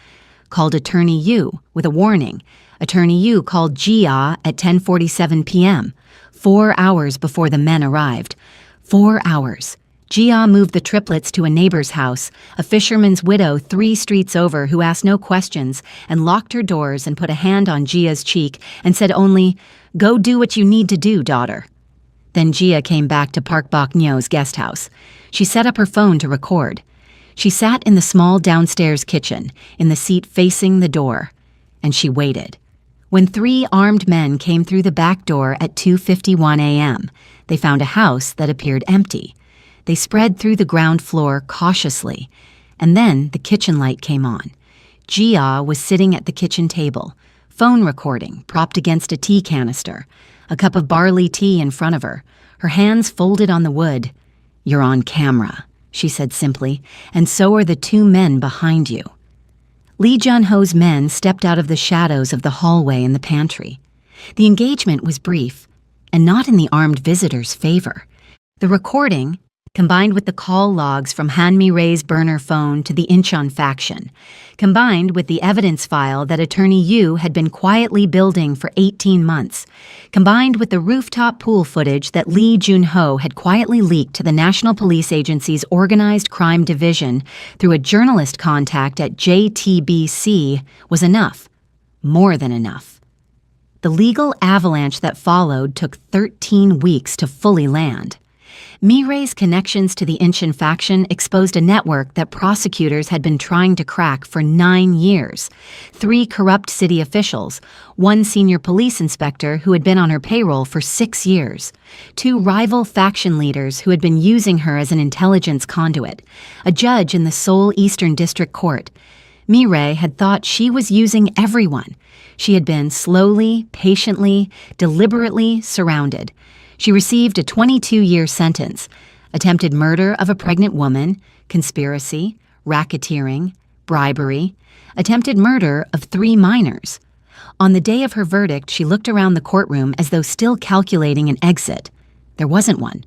called attorney Yoo with a warning. Attorney Yoo called Jia at 10:47 p.m., 4 hours before the men arrived. 4 hours. Jia moved the triplets to a neighbor's house, a fisherman's widow 3 streets over who asked no questions and locked her doors and put a hand on Jia's cheek and said only, "Go do what you need to do, daughter." Then Jia came back to Park Bok-neo's guest house. She set up her phone to record. She sat in the small downstairs kitchen, in the seat facing the door, and she waited. When 3 armed men came through the back door at 2:51 a.m., they found a house that appeared empty. They spread through the ground floor cautiously, and then the kitchen light came on. Jia was sitting at the kitchen table, phone recording propped against a tea canister, a cup of barley tea in front of her, her hands folded on the wood. "You're on camera," she said simply, "and so are the 2 men behind you." Lee Jun-ho's men stepped out of the shadows of the hallway in the pantry. The engagement was brief, and not in the armed visitor's favor. The recording, combined with the call logs from Han Mi-rae's burner phone to the Incheon faction, combined with the evidence file that attorney Yoo had been quietly building for 18 months, combined with the rooftop pool footage that Lee Jun-ho had quietly leaked to the National Police Agency's Organized Crime Division through a journalist contact at JTBC, was enough. More than enough. The legal avalanche that followed took 13 weeks to fully land. Mireille's connections to the Inchin faction exposed a network that prosecutors had been trying to crack for 9 years. 3 corrupt city officials, 1 senior police inspector who had been on her payroll for 6 years, 2 rival faction leaders who had been using her as an intelligence conduit, a judge in the Seoul Eastern District Court. Mireille had thought she was using everyone. She had been slowly, patiently, deliberately surrounded. She received a 22-year sentence, attempted murder of a pregnant woman, conspiracy, racketeering, bribery, attempted murder of 3 minors. On the day of her verdict, she looked around the courtroom as though still calculating an exit. There wasn't one.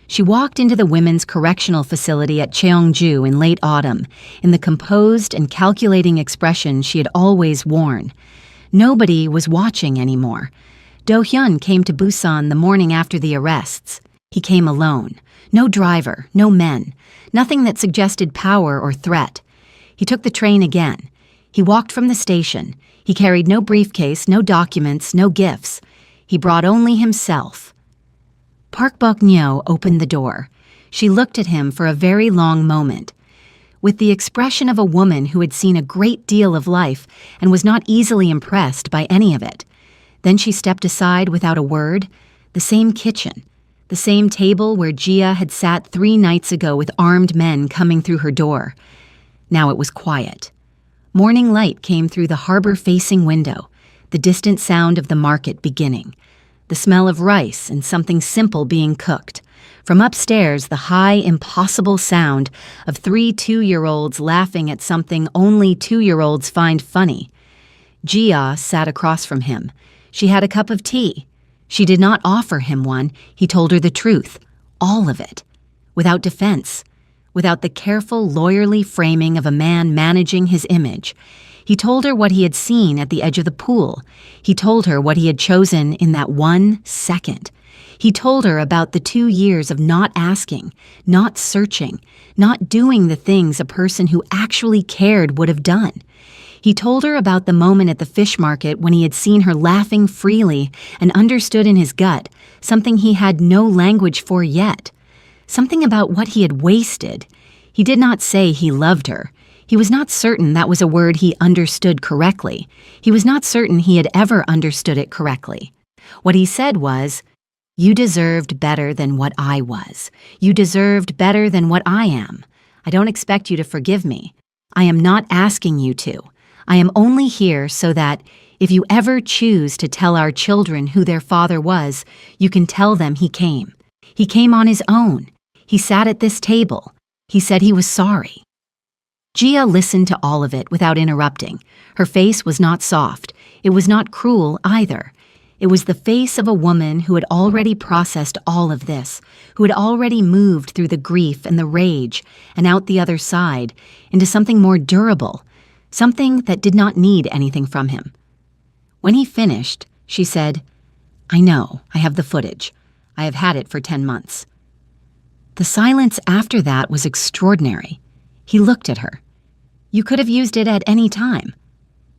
She walked into the women's correctional facility at Cheongju in late autumn, in the composed and calculating expression she had always worn. Nobody was watching anymore. Do-hyun came to Busan the morning after the arrests. He came alone. No driver, no men, nothing that suggested power or threat. He took the train again. He walked from the station. He carried no briefcase, no documents, no gifts. He brought only himself. Park Bok-nyo opened the door. She looked at him for a very long moment, with the expression of a woman who had seen a great deal of life and was not easily impressed by any of it. Then she stepped aside without a word. The same kitchen, the same table where Gia had sat 3 nights ago with armed men coming through her door. Now it was quiet. Morning light came through the harbor-facing window, the distant sound of the market beginning, the smell of rice and something simple being cooked. From upstairs, the high, impossible sound of 3 2-year-olds laughing at something only 2-year-olds find funny. Gia sat across from him. She had a cup of tea. She did not offer him one. He told her the truth, all of it, without defense, without the careful, lawyerly framing of a man managing his image. He told her what he had seen at the edge of the pool. He told her what he had chosen in that 1 second. He told her about the 2 years of not asking, not searching, not doing the things a person who actually cared would have done. He told her about the moment at the fish market when he had seen her laughing freely and understood in his gut something he had no language for yet, something about what he had wasted. He did not say he loved her. He was not certain that was a word he understood correctly. He was not certain he had ever understood it correctly. What he said was, "You deserved better than what I was. You deserved better than what I am. I don't expect you to forgive me. I am not asking you to. I am only here so that, if you ever choose to tell our children who their father was, you can tell them he came. He came on his own. He sat at this table. He said he was sorry." Gia listened to all of it without interrupting. Her face was not soft. It was not cruel either. It was the face of a woman who had already processed all of this, who had already moved through the grief and the rage and out the other side into something more durable, something that did not need anything from him. When he finished, she said, "I know, I have the footage. I have had it for 10 months. The silence after that was extraordinary. He looked at her. "You could have used it at any time."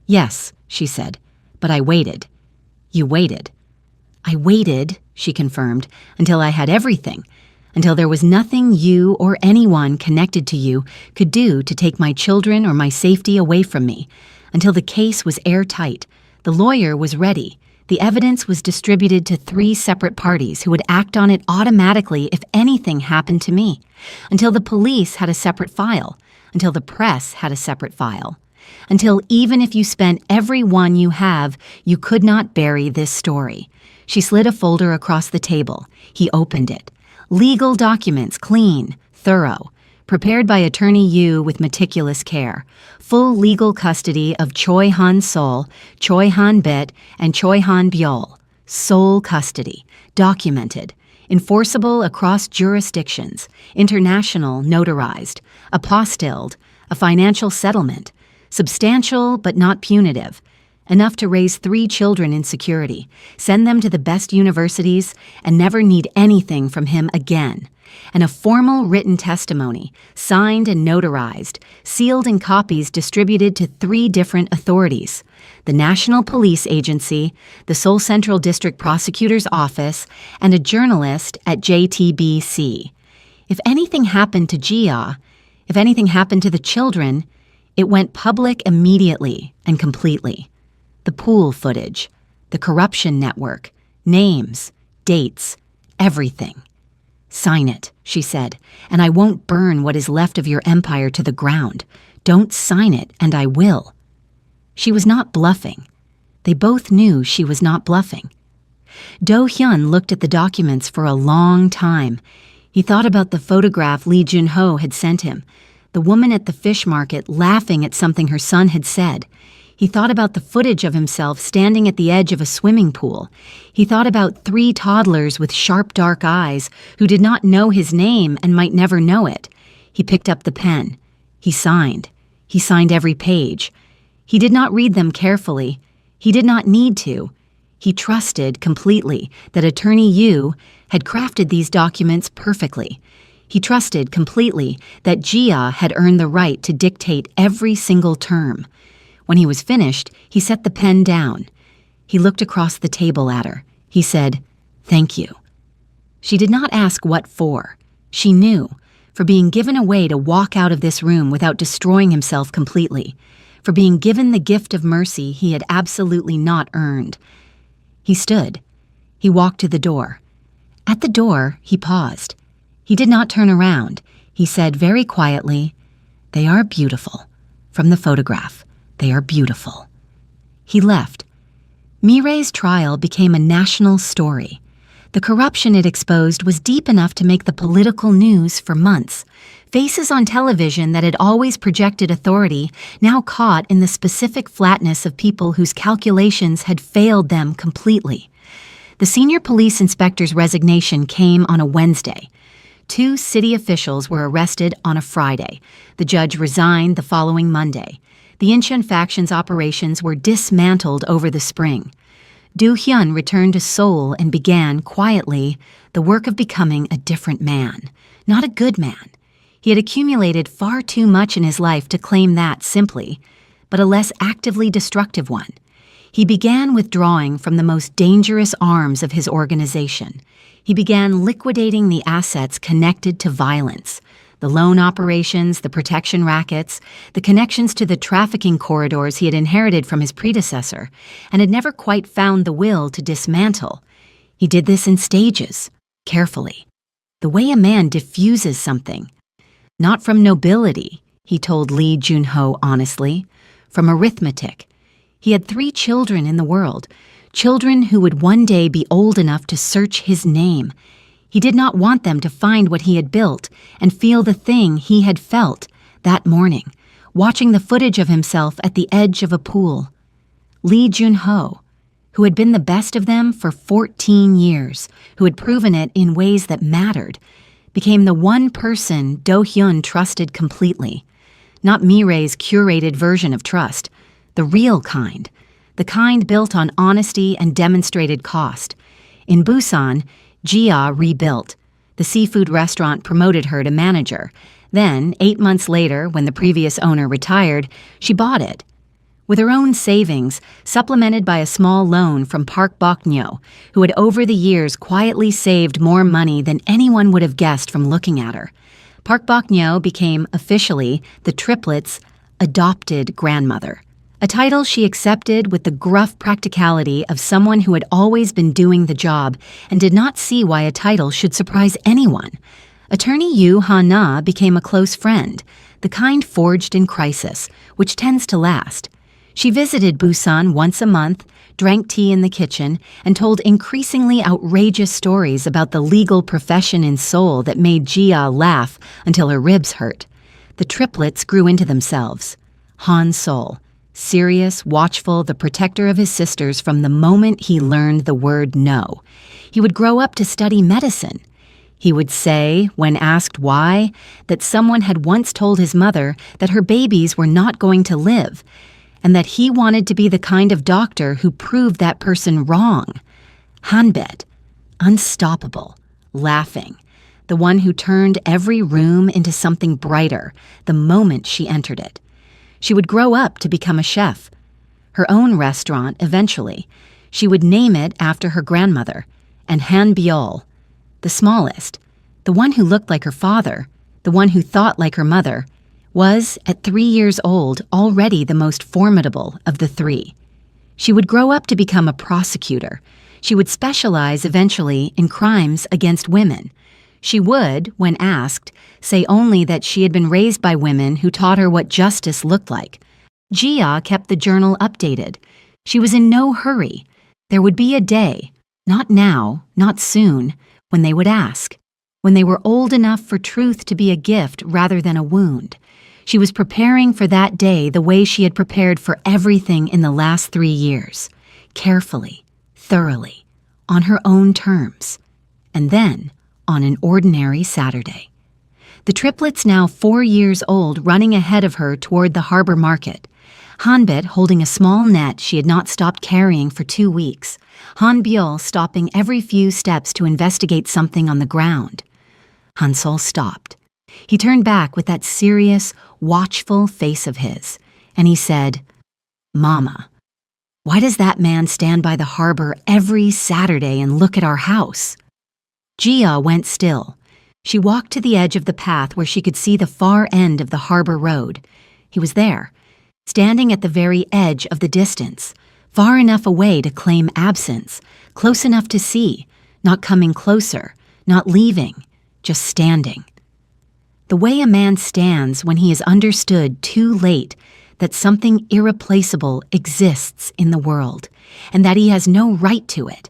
"Yes," she said, "but I waited." "You waited." "I waited," she confirmed, "until I had everything, until there was nothing you or anyone connected to you could do to take my children or my safety away from me, until the case was airtight, the lawyer was ready, the evidence was distributed to 3 separate parties who would act on it automatically if anything happened to me, until the police had a separate file, until the press had a separate file, until even if you spent every one you have, you could not bury this story." She slid a folder across the table. He opened it. Legal documents, clean, thorough, prepared by attorney Yu with meticulous care. Full legal custody of Choi Han Sol, Choi Han Bit, and Choi Han Byol. Sole custody, documented, enforceable across jurisdictions, international notarized, apostilled, a financial settlement, substantial but not punitive, enough to raise 3 children in security, send them to the best universities, and never need anything from him again. And a formal written testimony, signed and notarized, sealed in copies distributed to 3 different authorities: the National Police Agency, the Seoul Central District Prosecutor's Office, and a journalist at JTBC. If anything happened to Jia, if anything happened to the children, it went public immediately and completely. The pool footage, the corruption network, names, dates, everything. "Sign it," she said, "and I won't burn what is left of your empire to the ground. Don't sign it, and I will." She was not bluffing. They both knew she was not bluffing. Do-hyun looked at the documents for a long time. He thought about the photograph Lee Jun-ho had sent him, the woman at the fish market laughing at something her son had said. He thought about the footage of himself standing at the edge of a swimming pool. He thought about 3 toddlers with sharp dark eyes who did not know his name and might never know it. He picked up the pen. He signed. He signed every page. He did not read them carefully. He did not need to. He trusted completely that Attorney Yu had crafted these documents perfectly. He trusted completely that Jia had earned the right to dictate every single term. When he was finished, he set the pen down. He looked across the table at her. He said, "Thank you." She did not ask what for. She knew, for being given a way to walk out of this room without destroying himself completely, for being given the gift of mercy he had absolutely not earned. He stood. He walked to the door. At the door, he paused. He did not turn around. He said very quietly, "They are beautiful. From the photograph. They are beautiful." He left. Mireille's trial became a national story. The corruption it exposed was deep enough to make the political news for months. Faces on television that had always projected authority now caught in the specific flatness of people whose calculations had failed them completely. The senior police inspector's resignation came on a Wednesday. 2 city officials were arrested on a Friday. The judge resigned the following Monday. The Incheon faction's operations were dismantled over the spring. Do-hyun returned to Seoul and began, quietly, the work of becoming a different man. Not a good man. He had accumulated far too much in his life to claim that simply, but a less actively destructive one. He began withdrawing from the most dangerous arms of his organization. He began liquidating the assets connected to violence. The loan operations, the protection rackets, the connections to the trafficking corridors he had inherited from his predecessor and had never quite found the will to dismantle. He did this in stages, carefully. The way a man diffuses something. Not from nobility, he told Lee Jun-ho honestly, from arithmetic. He had 3 children in the world, children who would one day be old enough to search his name. He did not want them to find what he had built and feel the thing he had felt that morning, watching the footage of himself at the edge of a pool. Lee Jun-ho, who had been the best of them for 14 years, who had proven it in ways that mattered, became the one person Do-hyun trusted completely. Not Mireille's curated version of trust, the real kind, the kind built on honesty and demonstrated cost. In Busan, Jia rebuilt. The seafood restaurant promoted her to manager. Then, 8 months later, when the previous owner retired, she bought it. With her own savings, supplemented by a small loan from Park Bok-nyo, who had over the years quietly saved more money than anyone would have guessed from looking at her, Park Bok-nyo became, officially, the Triplets' adopted grandmother. A title she accepted with the gruff practicality of someone who had always been doing the job and did not see why a title should surprise anyone. Attorney Yu Ha-na became a close friend, the kind forged in crisis, which tends to last. She visited Busan once a month, drank tea in the kitchen, and told increasingly outrageous stories about the legal profession in Seoul that made Jia laugh until her ribs hurt. The triplets grew into themselves. Han Sol, serious, watchful, the protector of his sisters from the moment he learned the word no. He would grow up to study medicine. He would say, when asked why, that someone had once told his mother that her babies were not going to live, and that he wanted to be the kind of doctor who proved that person wrong. Hanbet, unstoppable, laughing, the one who turned every room into something brighter the moment she entered it. She would grow up to become a chef. Her own restaurant eventually. She would name it after her grandmother, and Han Biol, the smallest, the one who looked like her father, the one who thought like her mother, was, at 3 years old, already the most formidable of the three. She would grow up to become a prosecutor. She would specialize eventually in crimes against women. She would, when asked, say only that she had been raised by women who taught her what justice looked like. Jia kept the journal updated. She was in no hurry. There would be a day, not now, not soon, when they would ask, when they were old enough for truth to be a gift rather than a wound. She was preparing for that day the way she had prepared for everything in the last 3 years, carefully, thoroughly, on her own terms, and then on an ordinary Saturday. The triplets, now 4 years old, running ahead of her toward the harbor market. Hanbet holding a small net she had not stopped carrying for 2 weeks. Han Biol stopping every few steps to investigate something on the ground. Hansol stopped. He turned back with that serious, watchful face of his, and he said, "Mama, why does that man stand by the harbor every Saturday and look at our house?" Jia went still. She walked to the edge of the path where she could see the far end of the harbor road. He was there, standing at the very edge of the distance, far enough away to claim absence, close enough to see, not coming closer, not leaving, just standing. The way a man stands when he has understood too late that something irreplaceable exists in the world, and that he has no right to it,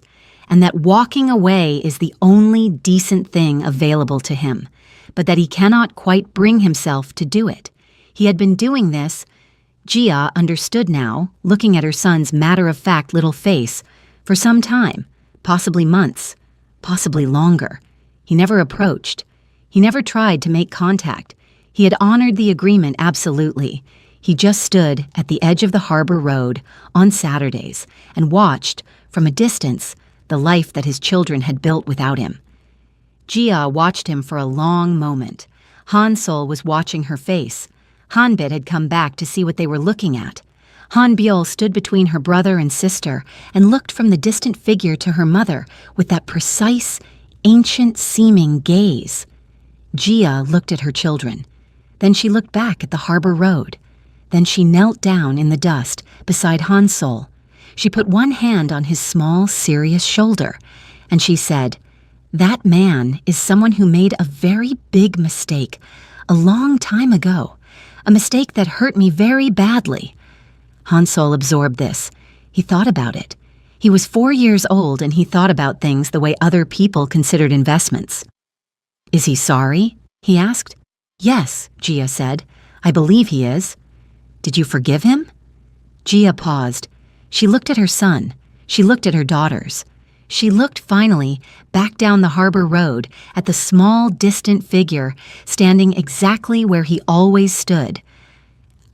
and that walking away is the only decent thing available to him, but that he cannot quite bring himself to do it. He had been doing this, Jia understood now, looking at her son's matter-of-fact little face, for some time, possibly months, possibly longer. He never approached. He never tried to make contact. He had honored the agreement absolutely. He just stood at the edge of the harbor road on Saturdays and watched, from a distance, the life that his children had built without him. Jia watched him for a long moment. Hansol was watching her face. Hanbit had come back to see what they were looking at. Han Biol stood between her brother and sister and looked from the distant figure to her mother with that precise, ancient-seeming gaze. Jia looked at her children. Then she looked back at the harbor road. Then she knelt down in the dust beside Hansol. She put one hand on his small, serious shoulder, and she said, "That man is someone who made a very big mistake a long time ago, a mistake that hurt me very badly." Hansol absorbed this. He thought about it. He was 4 years old, and he thought about things the way other people considered investments. "Is he sorry?" he asked. "Yes," Jia said. "I believe he is." "Did you forgive him?" Jia paused. She looked at her son. She looked at her daughters. She looked finally back down the harbor road at the small, distant figure standing exactly where he always stood.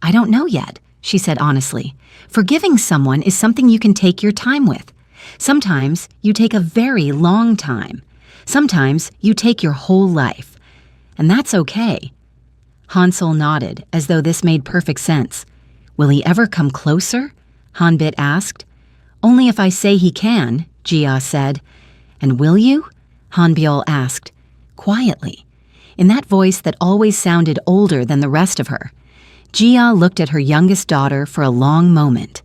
"I don't know yet," she said honestly. "Forgiving someone is something you can take your time with. Sometimes you take a very long time. Sometimes you take your whole life. And that's okay." Hansol nodded, as though this made perfect sense. "Will he ever come closer?" Hanbit asked. "Only if I say he can," Jia said. "And will you?" Han Biol asked, quietly, in that voice that always sounded older than the rest of her. Jia looked at her youngest daughter for a long moment.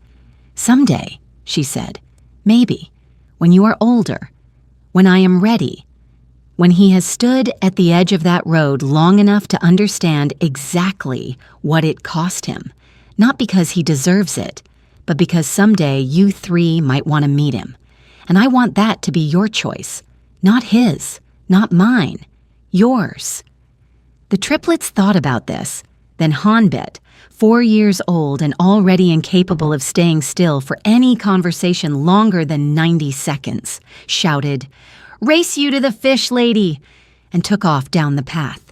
"Someday," she said, "maybe, when you are older, when I am ready." When he has stood at the edge of that road long enough to understand exactly what it cost him, not because he deserves it, but because someday you three might want to meet him. And I want that to be your choice, not his, not mine, yours. The triplets thought about this. Then Hanbit, 4 years old and already incapable of staying still for any conversation longer than 90 seconds, shouted, "Race you to the fish, lady!" and took off down the path.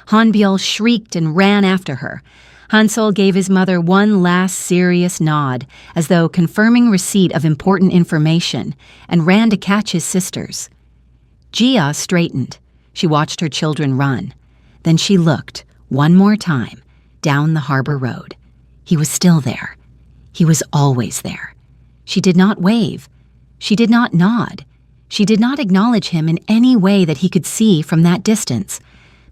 Han Biol shrieked and ran after her. Hansel gave his mother one last serious nod, as though confirming receipt of important information, and ran to catch his sisters. Gia straightened. She watched her children run. Then she looked, one more time, down the harbor road. He was still there. He was always there. She did not wave. She did not nod. She did not acknowledge him in any way that he could see from that distance.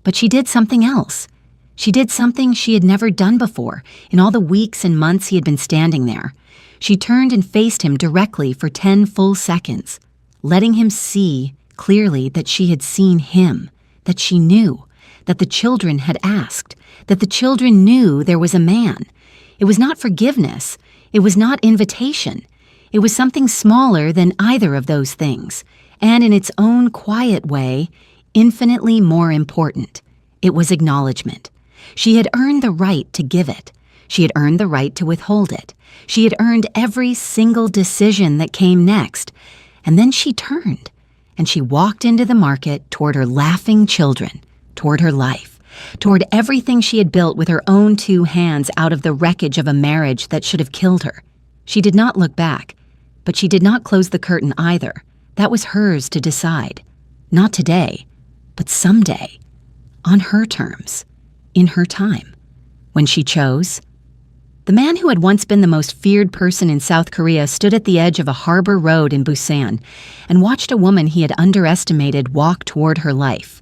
But she did something else. She did something she had never done before in all the weeks and months he had been standing there. She turned and faced him directly for 10 full seconds, letting him see clearly that she had seen him, that she knew, that the children had asked, that the children knew there was a man. It was not forgiveness. It was not invitation. It was something smaller than either of those things, and in its own quiet way, infinitely more important. It was acknowledgement. She had earned the right to give it. She had earned the right to withhold it. She had earned every single decision that came next. And then she turned, and she walked into the market toward her laughing children, toward her life, toward everything she had built with her own 2 hands out of the wreckage of a marriage that should have killed her. She did not look back, but she did not close the curtain either. That was hers to decide. Not today, but someday. On her terms. In her time. When she chose. The man who had once been the most feared person in South Korea stood at the edge of a harbor road in Busan and watched a woman he had underestimated walk toward her life.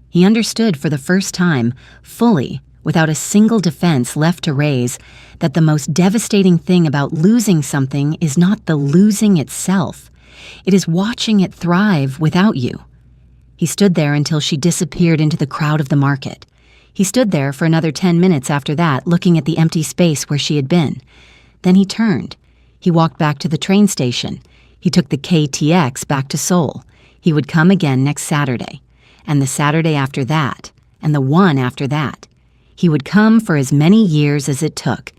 He understood for the first time, fully, without a single defense left to raise, that the most devastating thing about losing something is not the losing itself. It is watching it thrive without you. He stood there until she disappeared into the crowd of the market. He stood there for another 10 minutes after that, looking at the empty space where she had been. Then he turned. He walked back to the train station. He took the KTX back to Seoul. He would come again next Saturday, and the Saturday after that, and the one after that. He would come for as many years as it took.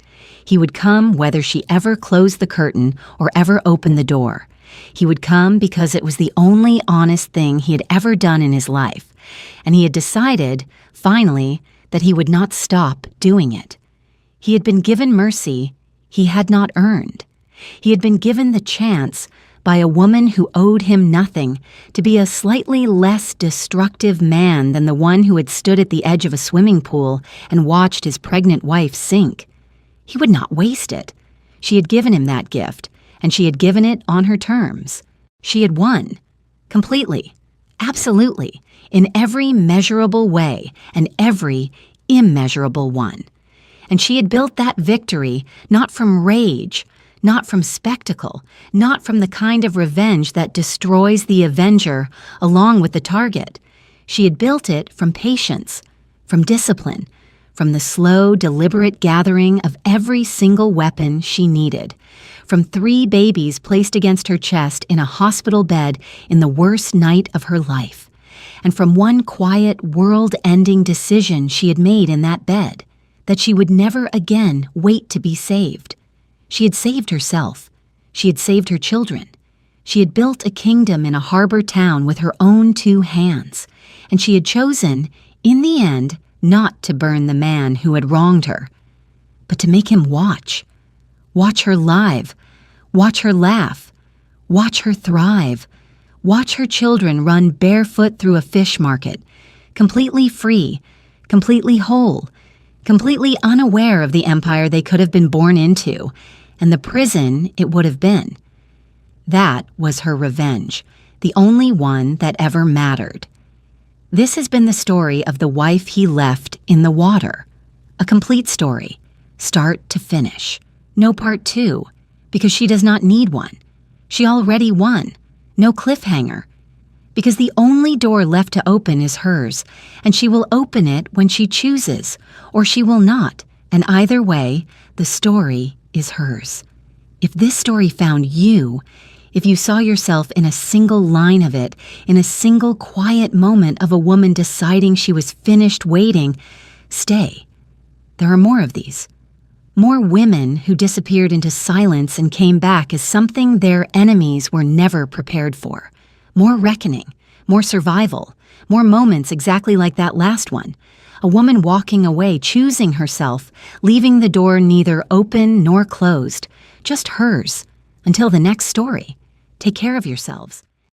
He would come whether she ever closed the curtain or ever opened the door. He would come because it was the only honest thing he had ever done in his life, and he had decided, finally, that he would not stop doing it. He had been given mercy he had not earned. He had been given the chance by a woman who owed him nothing to be a slightly less destructive man than the one who had stood at the edge of a swimming pool and watched his pregnant wife sink. He would not waste it. She had given him that gift, and she had given it on her terms. She had won. Completely. Absolutely. In every measurable way and every immeasurable one. And she had built that victory not from rage, not from spectacle, not from the kind of revenge that destroys the avenger along with the target. She had built it from patience, from discipline, from the slow, deliberate gathering of every single weapon she needed, from 3 babies placed against her chest in a hospital bed in the worst night of her life, and from one quiet, world-ending decision she had made in that bed, that she would never again wait to be saved. She had saved herself. She had saved her children. She had built a kingdom in a harbor town with her own 2 hands, and she had chosen, in the end, not to burn the man who had wronged her, but to make him watch her live, watch her laugh, watch her thrive, watch her children run barefoot through a fish market, completely free, completely whole, completely unaware of the empire they could have been born into, and the prison it would have been. That was her revenge, the only one that ever mattered. This has been the story of the wife he left in the water. A complete story, start to finish. No part 2, because she does not need one. She already won. No cliffhanger. Because the only door left to open is hers, and she will open it when she chooses, or she will not, and either way, the story is hers. If this story found you, if you saw yourself in a single line of it, in a single quiet moment of a woman deciding she was finished waiting, stay. There are more of these. More women who disappeared into silence and came back as something their enemies were never prepared for. More reckoning, more survival, More moments exactly like that last one. A woman walking away, choosing herself, leaving the door neither open nor closed, just hers. Until the next story. Take care of yourselves.